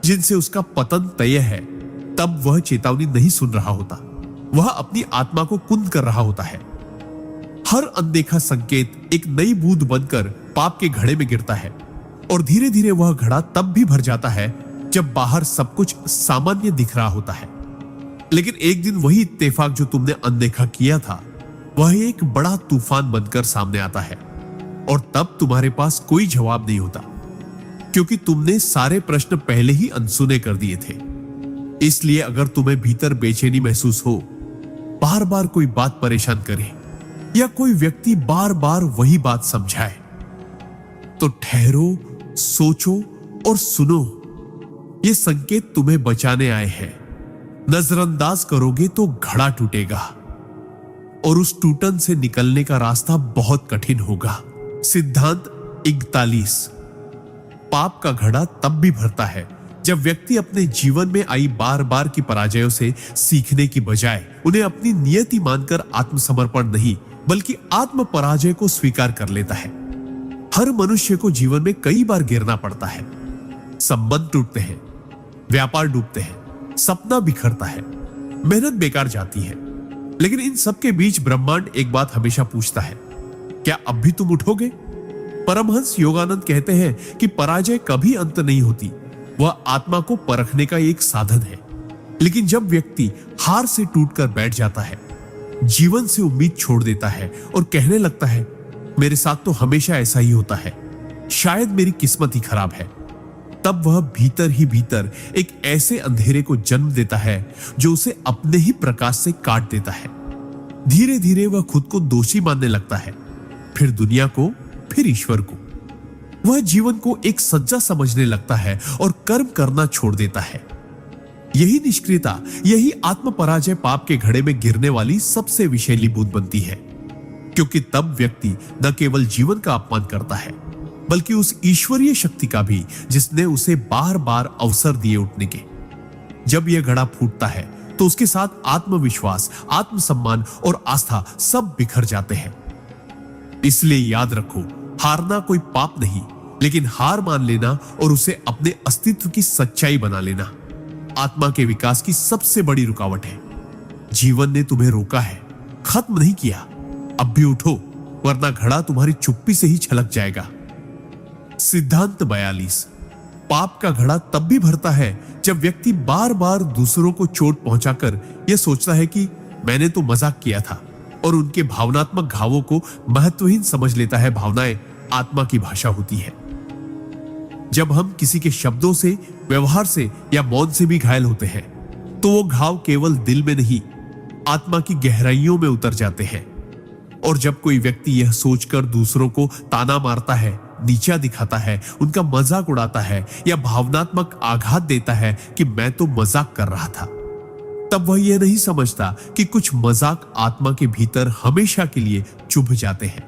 जिनसे उसका पतन तय है, तब वह चेतावनी नहीं सुन रहा होता, वह अपनी आत्मा को कुंद कर रहा होता है। हर अनदेखा संकेत एक नई बूंद बनकर पाप के घड़े में गिरता है और धीरे धीरे वह घड़ा तब भी भर जाता है जब बाहर सब कुछ सामान्य दिख रहा होता है। लेकिन एक दिन वही इत्तेफाक जो तुमने अनदेखा किया था, वह एक बड़ा तूफान बनकर सामने आता है और तब तुम्हारे पास कोई जवाब नहीं होता, क्योंकि तुमने सारे प्रश्न पहले ही अनसुने कर दिए थे। इसलिए अगर तुम्हें भीतर बेचैनी महसूस हो, बार बार कोई बात परेशान करे या कोई व्यक्ति बार बार वही बात समझाए, तो ठहरो, सोचो और सुनो। ये संकेत तुम्हें बचाने आए हैं। नजरअंदाज करोगे तो घड़ा टूटेगा और उस टूटन से निकलने का रास्ता बहुत कठिन होगा। सिद्धांत 41। पाप का घड़ा तब भी भरता है जब व्यक्ति अपने जीवन में आई बार बार की पराजयों से सीखने की बजाय उन्हें अपनी नियति मानकर आत्मसमर्पण नहीं बल्कि आत्म पराजय को स्वीकार कर लेता है। हर मनुष्य को जीवन में कई बार गिरना पड़ता है, संबंध टूटते हैं, व्यापार डूबते हैं, सपना बिखरता है, मेहनत बेकार जाती है। लेकिन इन सब के बीच ब्रह्मांड एक बात हमेशा पूछता है, क्या अब भी तुम उठोगे? परमहंस योगानंद कहते हैं कि पराजय कभी अंत नहीं होती, वह आत्मा को परखने का एक साधन है। लेकिन जब व्यक्ति हार से टूटकर बैठ जाता है, जीवन से उम्मीद छोड़ देता है और कहने लगता है मेरे साथ तो हमेशा ऐसा ही होता है, शायद मेरी किस्मत ही खराब है। तब वह भीतर ही भीतर एक ऐसे अंधेरे को जन्म देता है जो उसे अपने ही प्रकाश से काट देता है। धीरे धीरे वह खुद को दोषी मानने लगता है, फिर दुनिया को, फिर ईश्वर को। वह जीवन को एक सज्जा समझने लगता है और कर्म करना छोड़ देता है। यही निष्क्रियता, यही आत्म पराजय पाप के घड़े में गिरने वाली सबसे विषैली बूंद बनती है, क्योंकि तब व्यक्ति न केवल जीवन का अपमान करता है बल्कि उस ईश्वरीय शक्ति का भी जिसने उसे बार बार अवसर दिए उठने के। जब यह घड़ा फूटता है तो उसके साथ आत्मविश्वास, आत्मसम्मान और आस्था सब बिखर जाते हैं। इसलिए याद रखो, हारना कोई पाप नहीं, लेकिन हार मान लेना और उसे अपने अस्तित्व की सच्चाई बना लेना आत्मा के विकास की सबसे बड़ी रुकावट है। जीवन ने तुम्हें रोका है, खत्म नहीं किया। अब भी उठो, वरना घड़ा तुम्हारी चुप्पी से ही छलक जाएगा। सिद्धांत 42। पाप का घड़ा तब भी भरता है जब व्यक्ति बार बार दूसरों को चोट पहुंचाकर यह सोचता है कि मैंने तो मजाक किया था, और उनके भावनात्मक घावों को महत्वहीन समझ लेता है। भावनाएं आत्मा की भाषा होती है। जब हम किसी के शब्दों से, व्यवहार से या मौन से भी घायल होते हैं तो वो घाव केवल दिल में नहीं, आत्मा की गहराइयों में उतर जाते हैं। और जब कोई व्यक्ति यह सोचकर दूसरों को ताना मारता है, नीचा दिखाता है, उनका मजाक उड़ाता है या भावनात्मक आघात देता है कि मैं तो मजाक कर रहा था, तब वह यह नहीं समझता कि कुछ मजाक आत्मा के भीतर हमेशा के लिए चुभ जाते हैं।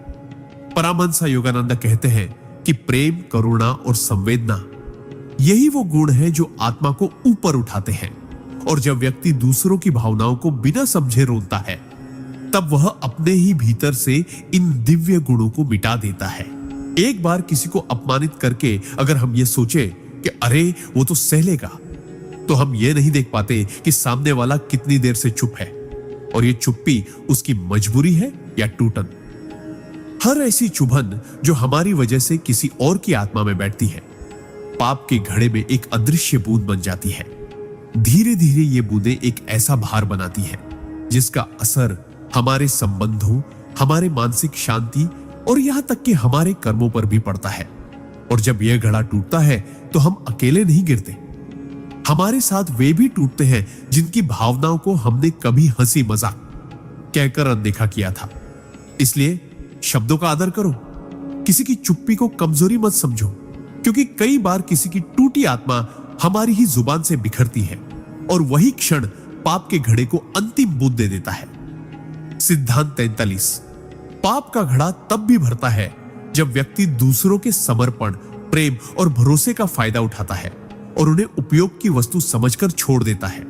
परमहंस योगानंद कहते हैं कि प्रेम, करुणा और संवेदना यही वो गुण है जो आत्मा को ऊपर उठाते हैं। और जब व्यक्ति दूसरों की भावनाओं को बिना समझे रोता है, तब वह अपने ही भीतर से इन दिव्य गुणों को मिटा देता है। एक बार किसी को अपमानित करके अगर हम ये सोचे कि अरे वो तो सह लेगा, तो हम ये नहीं देख पाते कि सामने वाला कितनी देर से चुप है और ये चुप्पी उसकी मजबूरी है या टूटन। हर ऐसी चुभन जो हमारी वजह से किसी और की आत्मा में बैठती है, पाप के घड़े में एक अदृश्य बूंद बन जाती है। धीरे धीरे ये बूंदें एक ऐसा भार बनाती है जिसका असर हमारे संबंधों, हमारे मानसिक शांति और यहां तक कि हमारे कर्मों पर भी पड़ता है। और जब यह घड़ा टूटता है तो हम अकेले नहीं गिरते, हमारे साथ वे भी टूटते हैं जिनकी भावनाओं को हमने कभी हंसी मजाक कहकर अनदेखा किया था। इसलिए शब्दों का आदर करो, किसी की चुप्पी को कमजोरी मत समझो, क्योंकि कई बार किसी की टूटी आत्मा हमारी ही जुबान से बिखरती है और वही क्षण पाप के घड़े को अंतिम बूंद दे देता है। सिद्धांत 43। पाप का घड़ा तब भी भरता है जब व्यक्ति दूसरों के समर्पण, प्रेम और भरोसे का फायदा उठाता है और उन्हें उपयोग की वस्तु समझकर छोड़ देता है।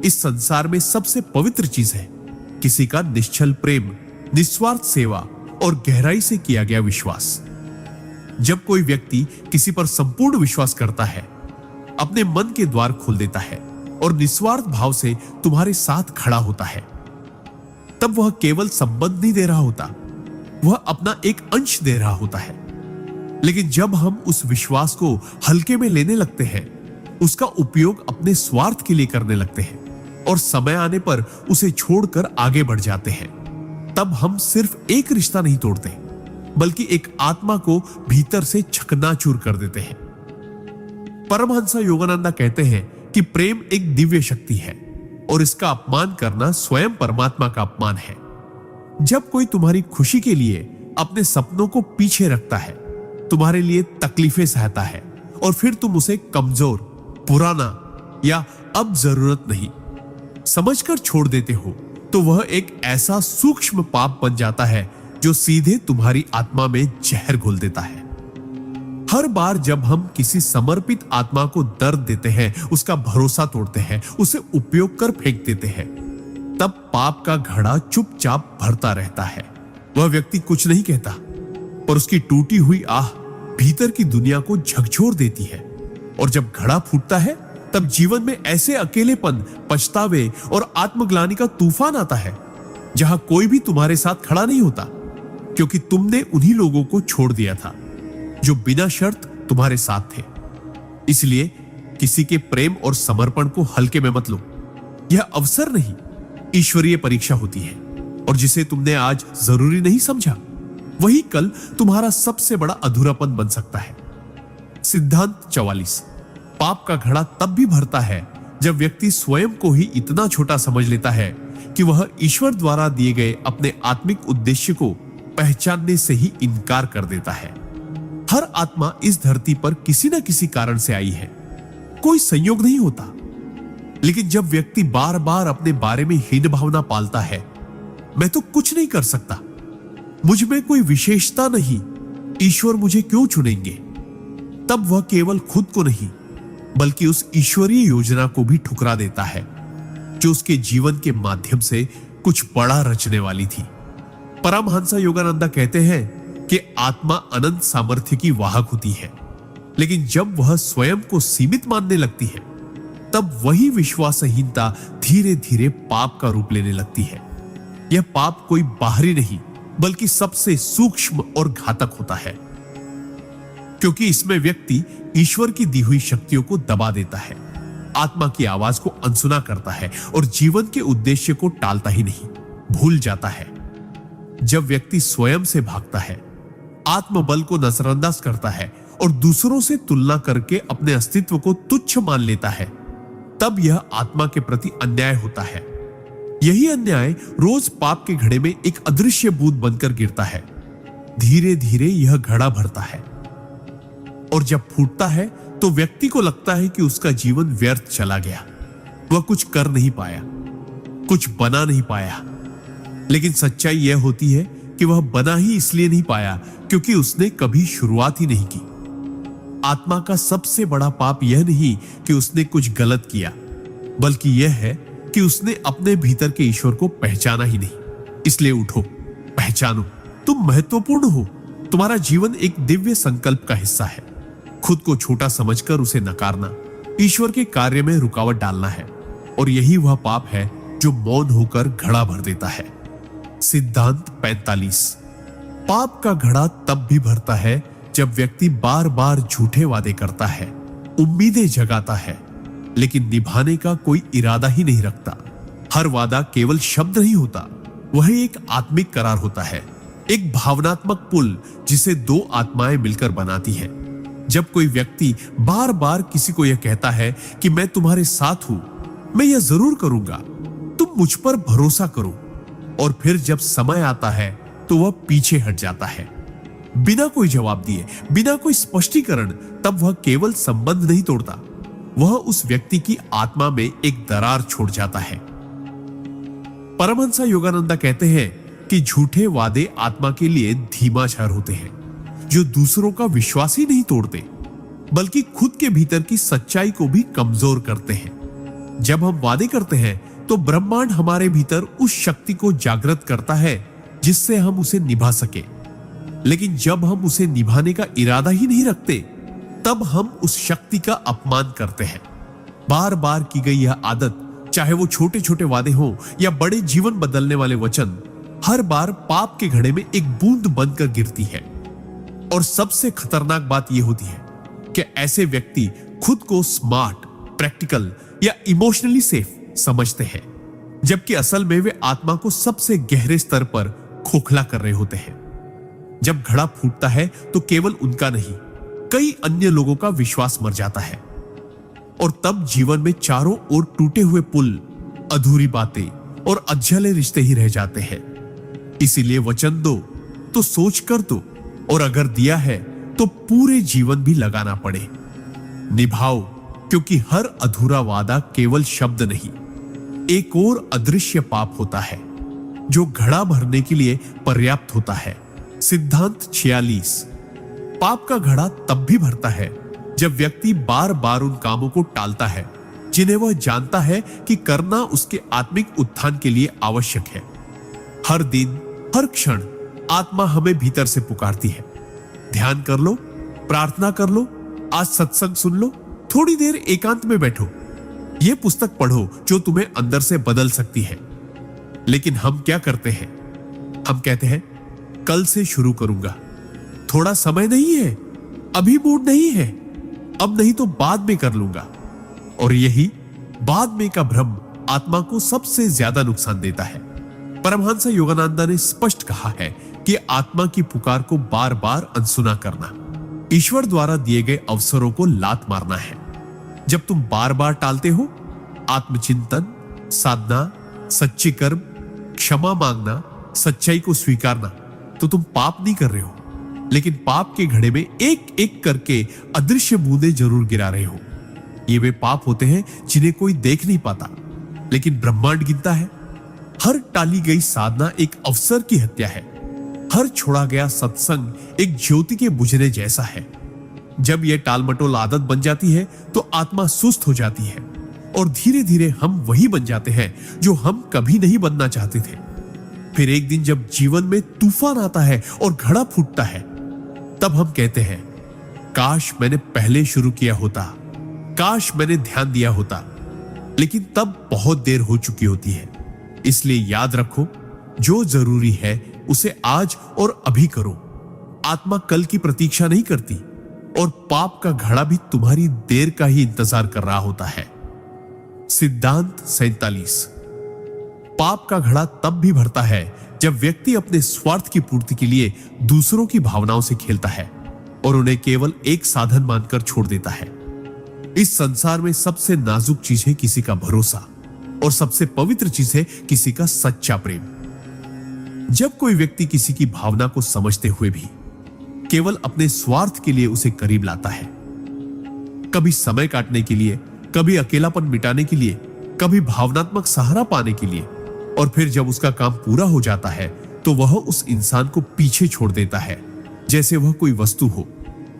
इस संसार में सबसे पवित्र चीज है किसी का निश्चल प्रेम, निस्वार्थ सेवा और गहराई से किया गया विश्वास। जब कोई व्यक्ति किसी पर संपूर्ण विश्वास करता है, अपने मन के द्वार खोल देता है और निस्वार्थ भाव से तुम्हारे साथ खड़ा होता है, तब वह केवल संबंध नहीं दे रहा होता, वह अपना एक अंश दे रहा होता है। लेकिन जब हम उस विश्वास को हल्के में लेने लगते हैं, उसका उपयोग अपने स्वार्थ के लिए करने लगते हैं और समय आने पर उसे छोड़कर आगे बढ़ जाते हैं, तब हम सिर्फ एक रिश्ता नहीं तोड़ते, बल्कि एक आत्मा को भीतर से चकनाचूर कर देते हैं। परमहंस योगानंद कहते हैं कि प्रेम एक दिव्य शक्ति है और इसका अपमान करना स्वयं परमात्मा का अपमान है। जब कोई तुम्हारी खुशी के लिए अपने सपनों को पीछे रखता है, तुम्हारे लिए तकलीफें सहता है और फिर तुम उसे कमजोर, पुराना या अब जरूरत नहीं समझकर छोड़ देते हो, तो वह एक ऐसा सूक्ष्म पाप बन जाता है जो सीधे तुम्हारी आत्मा में जहर घोल देता है। हर बार जब हम किसी समर्पित आत्मा को दर्द देते हैं, उसका भरोसा तोड़ते हैं, उसे उपयोग कर फेंक देते हैं, तब पाप का घड़ा चुपचाप भरता रहता है। वह व्यक्ति कुछ नहीं कहता, पर उसकी टूटी हुई आह भीतर की दुनिया को झकझोर देती है। और जब घड़ा फूटता है, तब जीवन में ऐसे अकेलेपन, पछतावे और आत्मग्लानि का तूफान आता है जहां कोई भी तुम्हारे साथ खड़ा नहीं होता, क्योंकि तुमने उन्हीं लोगों को छोड़ दिया था जो बिना शर्त तुम्हारे साथ थे। इसलिए किसी के प्रेम और समर्पण को हल्के में मत लो। यह अवसर नहीं, ईश्वरीय परीक्षा होती है, और जिसे तुमने आज जरूरी नहीं समझा, वही कल तुम्हारा सबसे बड़ा अधूरापन बन सकता है। सिद्धांत 44। पाप का घड़ा तब भी भरता है जब व्यक्ति स्वयं को ही इतना छोटा समझ लेता है कि वह ईश्वर द्वारा दिए गए अपने आत्मिक उद्देश्य को पहचानने से ही इनकार कर देता है। हर आत्मा इस धरती पर किसी न किसी कारण से आई है, कोई संयोग नहीं होता। लेकिन जब व्यक्ति बार बार अपने बारे में हीन भावना पालता है, मैं तो कुछ नहीं कर सकता, मुझ में कोई विशेषता नहीं, ईश्वर मुझे क्यों चुनेंगे, तब वह केवल खुद को नहीं बल्कि उस ईश्वरीय योजना को भी ठुकरा देता है जो उसके जीवन के माध्यम से कुछ बड़ा रचने वाली थी। परमहंस योगानंद कहते हैं कि आत्मा अनंत सामर्थ्य की वाहक होती है, लेकिन जब वह स्वयं को सीमित मानने लगती है तब वही विश्वासहीनता धीरे धीरे पाप का रूप लेने लगती है। यह पाप कोई बाहरी नहीं बल्कि सबसे सूक्ष्म और घातक होता है, क्योंकि इसमें व्यक्ति ईश्वर की दी हुई शक्तियों को दबा देता है, आत्मा की आवाज को अनसुना करता है और जीवन के उद्देश्य को टालता ही नहीं, भूल जाता है। जब व्यक्ति स्वयं से भागता है, आत्मबल को नजरअंदाज करता है और दूसरों से तुलना करके अपने अस्तित्व को तुच्छ मान लेता है, तब यह आत्मा के प्रति अन्याय होता है। यही अन्याय रोज पाप के घड़े में एक अदृश्य बूंद बनकर गिरता है। धीरे धीरे यह घड़ा भरता है और जब फूटता है तो व्यक्ति को लगता है कि उसका जीवन व्यर्थ चला गया, वह कुछ कर नहीं पाया, कुछ बना नहीं पाया। लेकिन सच्चाई यह होती है कि वह बना ही इसलिए नहीं पाया क्योंकि उसने कभी शुरुआत ही नहीं की। आत्मा का सबसे बड़ा पाप यह नहीं कि उसने कुछ गलत किया, बल्कि यह है कि उसने अपने भीतर के ईश्वर को पहचाना ही नहीं। इसलिए उठो, पहचानो, तुम महत्वपूर्ण हो, तुम्हारा जीवन एक दिव्य संकल्प का हिस्सा है। खुद को छोटा समझकर उसे नकारना ईश्वर के कार्य में रुकावट डालना है, और यही वह पाप है जो मौन होकर घड़ा भर देता है। सिद्धांत 45। पाप का घड़ा तब भी भरता है जब व्यक्ति बार बार झूठे वादे करता है, उम्मीदें जगाता है, लेकिन निभाने का कोई इरादा ही नहीं रखता। हर वादा केवल शब्द नहीं होता, वह एक आत्मिक करार होता है, एक भावनात्मक पुल जिसे दो आत्माएं मिलकर बनाती हैं। जब कोई व्यक्ति बार बार किसी को यह कहता है कि मैं तुम्हारे साथ हूं, मैं यह जरूर करूंगा, तुम मुझ पर भरोसा करो, और फिर जब समय आता है तो वह पीछे हट जाता है बिना कोई जवाब दिए, बिना कोई स्पष्टीकरण, तब वह केवल संबंध नहीं तोड़ता, वह उस व्यक्ति की आत्मा में एक दरार छोड़ जाता है। परमहंस योगानंद कहते हैं कि झूठे वादे आत्मा के लिए धीमाचार होते हैं, जो दूसरों का विश्वास ही नहीं तोड़ते बल्कि खुद के भीतर की सच्चाई को भी कमजोर करते हैं। जब हम वादे करते हैं तो ब्रह्मांड हमारे भीतर उस शक्ति को जागृत करता है जिससे हम उसे निभा सके, लेकिन जब हम उसे निभाने का इरादा ही नहीं रखते तब हम उस शक्ति का अपमान करते हैं। बार बार की गई यह आदत, चाहे वो छोटे छोटे वादे हो या बड़े जीवन बदलने वाले वचन, हर बार पाप के घड़े में एक बूंद बनकर गिरती है। और सबसे खतरनाक बात यह होती है कि ऐसे व्यक्ति खुद को स्मार्ट, प्रैक्टिकल या इमोशनली सेफ समझते हैं, जबकि असल में वे आत्मा को सबसे गहरे स्तर पर खोखला कर रहे होते हैं। जब घड़ा फूटता है तो केवल उनका नहीं, कई अन्य लोगों का विश्वास मर जाता है, और तब जीवन में चारों ओर टूटे हुए पुल, अधूरी बातें और अधजले रिश्ते ही रह जाते हैं। इसीलिए वचन दो तो सोच कर दो, और अगर दिया है तो पूरे जीवन भी लगाना पड़े। निभाओ, क्योंकि हर अधूरा वादा केवल शब्द नहीं, एक और अदृश्य पाप होता है जो घड़ा भरने के लिए पर्याप्त होता है। सिद्धांत 46। पाप का घड़ा तब भी भरता है जब व्यक्ति बार बार उन कामों को टालता है जिन्हें वह जानता है कि करना उसके आत्मिक उत्थान के लिए आवश्यक है। हर दिन, हर क्षण आत्मा हमें भीतर से पुकारती है, ध्यान कर लो, प्रार्थना कर लो, आज सत्संग सुन लो, थोड़ी देर एकांत में बैठो, यह पुस्तक पढ़ो जो तुम्हें अंदर से बदल सकती है। लेकिन हम क्या करते हैं? हम कहते हैं कल से शुरू करूंगा, थोड़ा समय नहीं है, अभी मूड नहीं है, अब नहीं तो बाद में कर लूंगा। और यही बाद में का भ्रम आत्मा को सबसे ज्यादा नुकसान देता है। परमहंस योगानंद ने स्पष्ट कहा है कि आत्मा की पुकार को बार बार अनसुना करना, ईश्वर द्वारा दिए गए अवसरों को लात मारना है। जब तुम बार बार टालते हो, आत्मचिंतन, साधना, सच्चे कर्म, क्षमा मांगना, सच्चाई को स्वीकारना, तो तुम पाप नहीं कर रहे हो, लेकिन पाप के घड़े में एक एक करके अदृश्य बूंदें जरूर गिरा रहे हो। ये वे पाप होते हैं जिन्हें कोई देख नहीं पाता, लेकिन ब्रह्मांड गिनता है। हर टाली गई साधना एक अवसर की हत्या है। हर छोड़ा गया सत्संग एक ज्योति के बुझने जैसा है। जब यह टालमटोल आदत बन जाती है तो आत्मा सुस्त हो जाती है और धीरे धीरे हम वही बन जाते हैं जो हम कभी नहीं बनना चाहते थे। फिर एक दिन जब जीवन में तूफान आता है और घड़ा फूटता है, तब हम कहते हैं, काश मैंने पहले शुरू किया होता, काश मैंने ध्यान दिया होता। लेकिन तब बहुत देर हो चुकी होती है। इसलिए याद रखो, जो जरूरी है उसे आज और अभी करो। आत्मा कल की प्रतीक्षा नहीं करती और पाप का घड़ा भी तुम्हारी देर का ही इंतजार कर रहा होता है। सिद्धांत 47। पाप का घड़ा तब भी भरता है जब व्यक्ति अपने स्वार्थ की पूर्ति के लिए दूसरों की भावनाओं से खेलता है और उन्हें केवल एक साधन मानकर छोड़ देता है। इस संसार में सबसे नाजुक चीज है किसी का भरोसा और सबसे पवित्र चीज है किसी का सच्चा प्रेम। जब कोई व्यक्ति किसी की भावना को समझते हुए भी केवल अपने स्वार्थ के लिए उसे करीब लाता है, कभी समय काटने के लिए, कभी अकेलापन मिटाने के लिए, कभी भावनात्मक सहारा पाने के लिए, और फिर जब उसका काम पूरा हो जाता है तो वह उस इंसान को पीछे छोड़ देता है जैसे वह कोई वस्तु हो,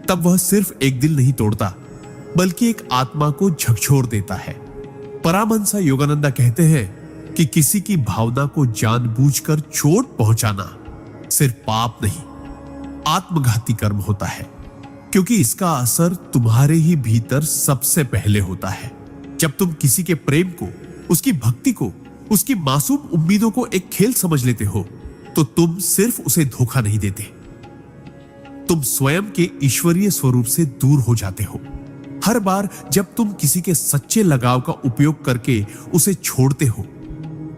तब वह सिर्फ एक दिल नहीं तोड़ता बल्कि एक आत्मा को झकझोर देता है। परमहंस योगानंद कहते हैं कि किसी की भावना को जानबूझकर चोट पहुंचाना सिर्फ पाप नहीं, आत्मघाती कर्म होता है, क्योंकि इसका असर तुम्हारे ही भीतर सबसे पहले होता है। जब तुम किसी के प्रेम को, उसकी भक्ति को, उसकी मासूम उम्मीदों को एक खेल समझ लेते हो, तो तुम सिर्फ उसे धोखा नहीं देते, तुम स्वयं के ईश्वरीय स्वरूप से दूर हो जाते हो। हर बार जब तुम किसी के सच्चे लगाव का उपयोग करके उसे छोड़ते हो,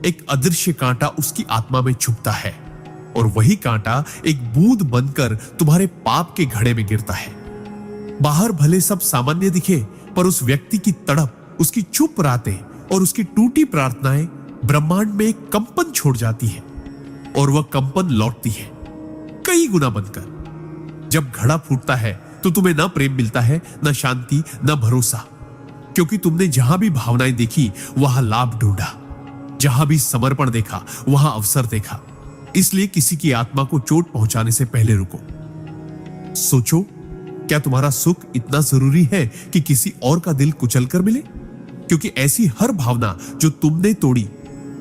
एक अदृश्य कांटा उसकी आत्मा में छुपता है और वही कांटा एक बूंद बनकर तुम्हारे पाप के घड़े में गिरता है। बाहर भले सब सामान्य दिखे, पर उस व्यक्ति की तड़प, उसकी चुप रातें और उसकी टूटी प्रार्थनाएं ब्रह्मांड में एक कंपन छोड़ जाती है और वह कंपन लौटती है कई गुना बनकर। जब घड़ा फूटता है तो तुम्हें ना प्रेम मिलता है, ना शांति, ना भरोसा, क्योंकि तुमने जहां भी भावनाएं देखी वहां लाभ ढूंढा, जहां भी समर्पण देखा वहां अवसर देखा। इसलिए किसी की आत्मा को चोट पहुंचाने से पहले रुको, सोचो, क्या तुम्हारा सुख इतना जरूरी है कि किसी और का दिल कुचल कर मिले? क्योंकि ऐसी हर भावना जो तुमने तोड़ी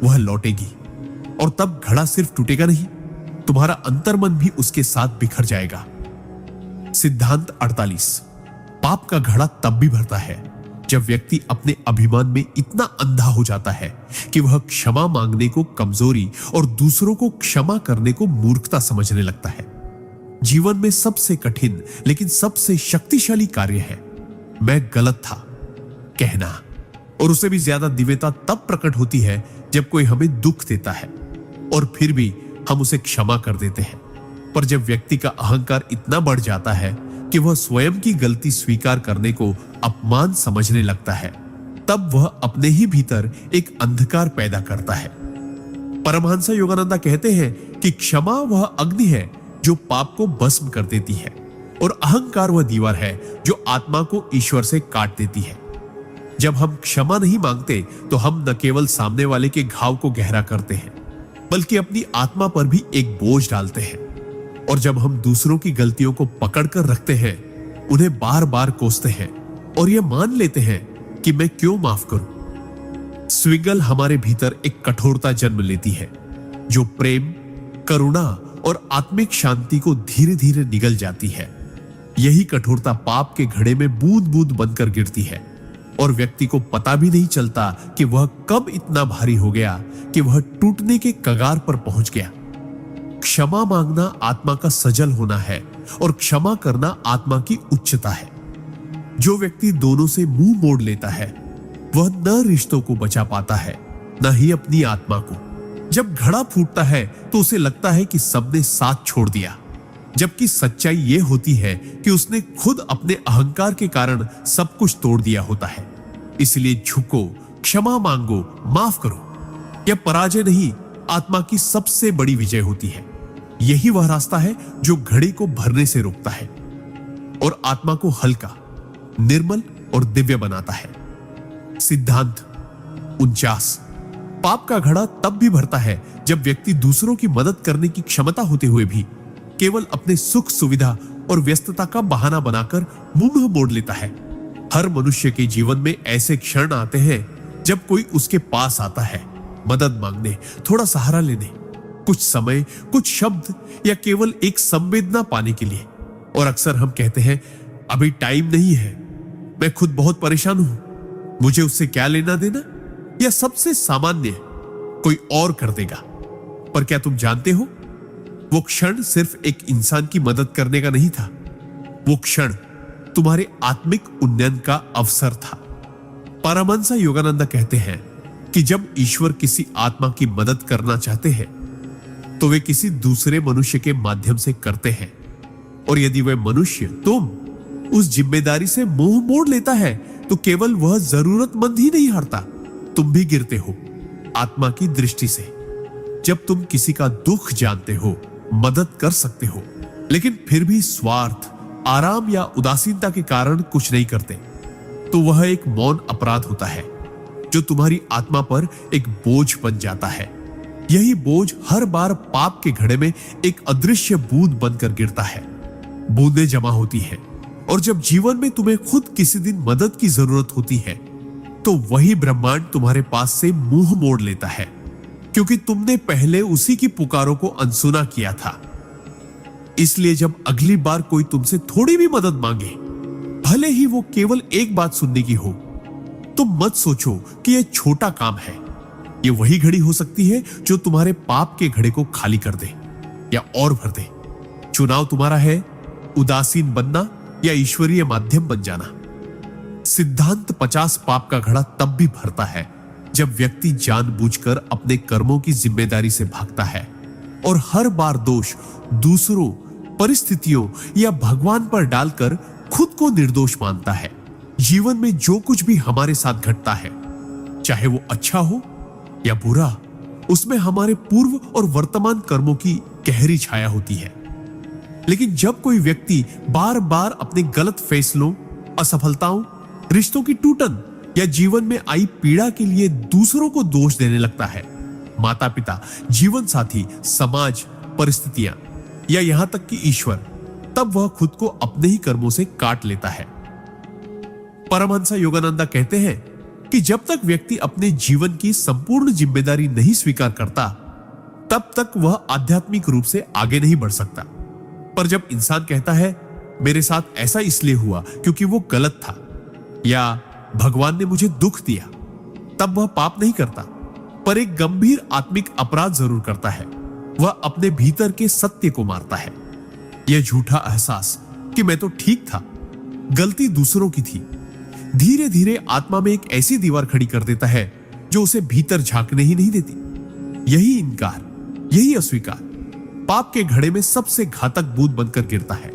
वह लौटेगी, और तब घड़ा सिर्फ टूटेगा नहीं, तुम्हारा अंतर्मन भी उसके साथ बिखर जाएगा। सिद्धांत 48। पाप का घड़ा तब भी भरता है जब व्यक्ति अपने अभिमान में इतना अंधा हो जाता है कि वह क्षमा मांगने को कमजोरी और दूसरों को क्षमा करने को मूर्खता समझने लगता है। जीवन में सबसे कठिन लेकिन सबसे शक्तिशाली कार्य है मैं गलत था कहना, और उसे भी ज्यादा दिव्यता तब प्रकट होती है जब कोई हमें दुख देता है और फिर भी हम उसे क्षमा कर देते हैं। पर जब व्यक्ति का अहंकार इतना बढ़ जाता है कि वह स्वयं की गलती स्वीकार करने को अपमान समझने लगता है, तब वह अपने ही भीतर एक अंधकार पैदा करता है। परमहंस योगानंद कहते हैं कि क्षमा वह अग्नि है जो पाप को भस्म कर देती है, और अहंकार वह दीवार है जो आत्मा को ईश्वर से काट देती है। जब हम क्षमा नहीं मांगते तो हम न केवल सामने वाले के घाव को गहरा करते हैं, बल्कि अपनी आत्मा पर भी एक बोझ डालते हैं। और जब हम दूसरों की गलतियों को पकड़कर रखते हैं, उन्हें बार बार कोसते हैं और यह मान लेते हैं कि मैं क्यों माफ करूं, स्विगल हमारे भीतर एक कठोरता जन्म लेती है जो प्रेम, करुणा और आत्मिक शांति को धीरे धीरे निगल जाती है। यही कठोरता पाप के घड़े में बूंद बूंद बनकर गिरती है और व्यक्ति को पता भी नहीं चलता कि वह कब इतना भारी हो गया कि वह टूटने के कगार पर पहुंच गया। क्षमा मांगना आत्मा का सजल होना है और क्षमा करना आत्मा की उच्चता है। जो व्यक्ति दोनों से मुंह मोड़ लेता है वह न रिश्तों को बचा पाता है, न ही अपनी आत्मा को। जब घड़ा फूटता है तो उसे लगता है कि सबने साथ छोड़ दिया, जबकि सच्चाई यह होती है कि उसने खुद अपने अहंकार के कारण सब कुछ तोड़ दिया होता है। इसलिए झुको, क्षमा मांगो, माफ करो। यह पराजय नहीं, आत्मा की सबसे बड़ी विजय होती है। यही वह रास्ता है जो घड़े को भरने से रोकता है और आत्मा को हल्का, निर्मल और दिव्य बनाता है। सिद्धांत 49। पाप का घड़ा तब भी भरता है जब व्यक्ति दूसरों की मदद करने की क्षमता होते हुए भी केवल अपने सुख सुविधा और व्यस्तता का बहाना बनाकर मुंह मोड़ लेता है। हर मनुष्य के जीवन में ऐसे क्षण आते हैं जब कोई उसके पास आता है मदद मांगने, थोड़ा सहारा लेने, कुछ समय, कुछ शब्द या केवल एक संवेदना पाने के लिए। और अक्सर हम कहते हैं, अभी टाइम नहीं है, मैं खुद बहुत परेशान हूं, मुझे उससे क्या लेना देना, या सबसे सामान्य, कोई और कर देगा। पर क्या तुम जानते हो, वो क्षण सिर्फ एक इंसान की मदद करने का नहीं था, वो क्षण तुम्हारे आत्मिक उन्नयन का अवसर था। परमहंस योगानंद कहते हैं कि जब ईश्वर किसी आत्मा की मदद करना चाहते हैं तो वे किसी दूसरे मनुष्य के माध्यम से करते हैं, और यदि वह मनुष्य, तुम, उस जिम्मेदारी से मुंह मोड़ लेता है तो केवल वह जरूरतमंद ही नहीं हारता, तुम भी गिरते हो आत्मा की दृष्टि से। जब तुम किसी का दुख जानते हो, मदद कर सकते हो, लेकिन फिर भी स्वार्थ, आराम या उदासीनता के कारण कुछ नहीं करते, तो वह एक मौन अपराध होता है जो तुम्हारी आत्मा पर एक बोझ बन जाता है। यही बोझ हर बार पाप के घड़े में एक अदृश्य बूंद बनकर गिरता है। बूंदें जमा होती है, और जब जीवन में तुम्हें खुद किसी दिन मदद की जरूरत होती है तो वही ब्रह्मांड तुम्हारे पास से मुंह मोड़ लेता है, क्योंकि तुमने पहले उसी की पुकारों को अनसुना किया था। इसलिए जब अगली बार कोई तुमसे थोड़ी भी मदद मांगे, भले ही वो केवल एक बात सुनने की हो, तो मत सोचो कि यह छोटा काम है। यह वही घड़ी हो सकती है जो तुम्हारे पाप के घड़े को खाली कर दे या और भर दे। चुनाव तुम्हारा है, उदासीन बनना या ईश्वरीय माध्यम बन जाना। सिद्धांत 50। पाप का घड़ा तब भी भरता है जब व्यक्ति जानबूझकर अपने कर्मों की जिम्मेदारी से भागता है और हर बार दोष दूसरों, परिस्थितियों या भगवान पर डालकर खुद को निर्दोष मानता है। जीवन में जो कुछ भी हमारे साथ घटता है, चाहे वो अच्छा हो या बुरा, उसमें हमारे पूर्व और वर्तमान कर्मों की गहरी छाया होती है। लेकिन जब कोई व्यक्ति बार बार अपने गलत फैसलों, असफलताओं, रिश्तों की टूटन या जीवन में आई पीड़ा के लिए दूसरों को दोष देने लगता है, माता पिता, जीवन साथी, समाज, परिस्थितियां या यहां तक कि ईश्वर, तब वह खुद को अपने ही कर्मों से काट लेता है। परमहंस योगानंद कहते हैं कि जब तक व्यक्ति अपने जीवन की संपूर्ण जिम्मेदारी नहीं स्वीकार करता, तब तक वह आध्यात्मिक रूप से आगे नहीं बढ़ सकता। पर जब इंसान कहता है, मेरे साथ ऐसा इसलिए हुआ क्योंकि वो गलत था, या भगवान ने मुझे दुख दिया, तब वह पाप नहीं करता, पर एक गंभीर आत्मिक अपराध जरूर करता है। वह अपने भीतर के सत्य को मारता है। यह झूठा एहसास कि मैं तो ठीक था, गलती दूसरों की थी, धीरे धीरे आत्मा में एक ऐसी दीवार खड़ी कर देता है जो उसे भीतर झांकने ही नहीं देती। यही इनकार, यही अस्वीकार पाप के घड़े में सबसे घातक बूंद बनकर गिरता है।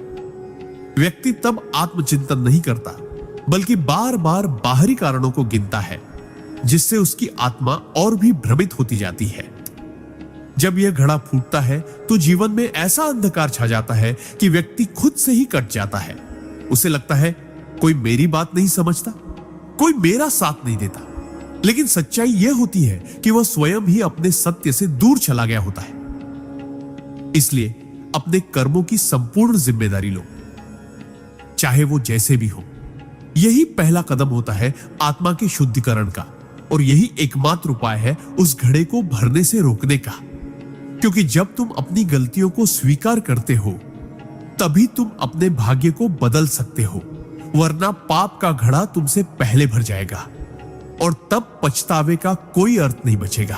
व्यक्ति तब आत्मचिंतन नहीं करता, बल्कि बार बार बाहरी कारणों को गिनता है, जिससे उसकी आत्मा और भी भ्रमित होती जाती है। जब यह घड़ा फूटता है तो जीवन में ऐसा अंधकार छा जाता है कि व्यक्ति खुद से ही कट जाता है। उसे लगता है, कोई मेरी बात नहीं समझता, कोई मेरा साथ नहीं देता। लेकिन सच्चाई यह होती है कि वह स्वयं ही अपने सत्य से दूर चला गया होता है। इसलिए अपने कर्मों की संपूर्ण जिम्मेदारी लो, चाहे वो जैसे भी हो। यही पहला कदम होता है आत्मा के शुद्धिकरण का, और यही एकमात्र उपाय है उस घड़े को भरने से रोकने का। क्योंकि जब तुम अपनी गलतियों को स्वीकार करते हो, तभी तुम अपने भाग्य को बदल सकते हो, वरना पाप का घड़ा तुमसे पहले भर जाएगा और तब पछतावे का कोई अर्थ नहीं बचेगा।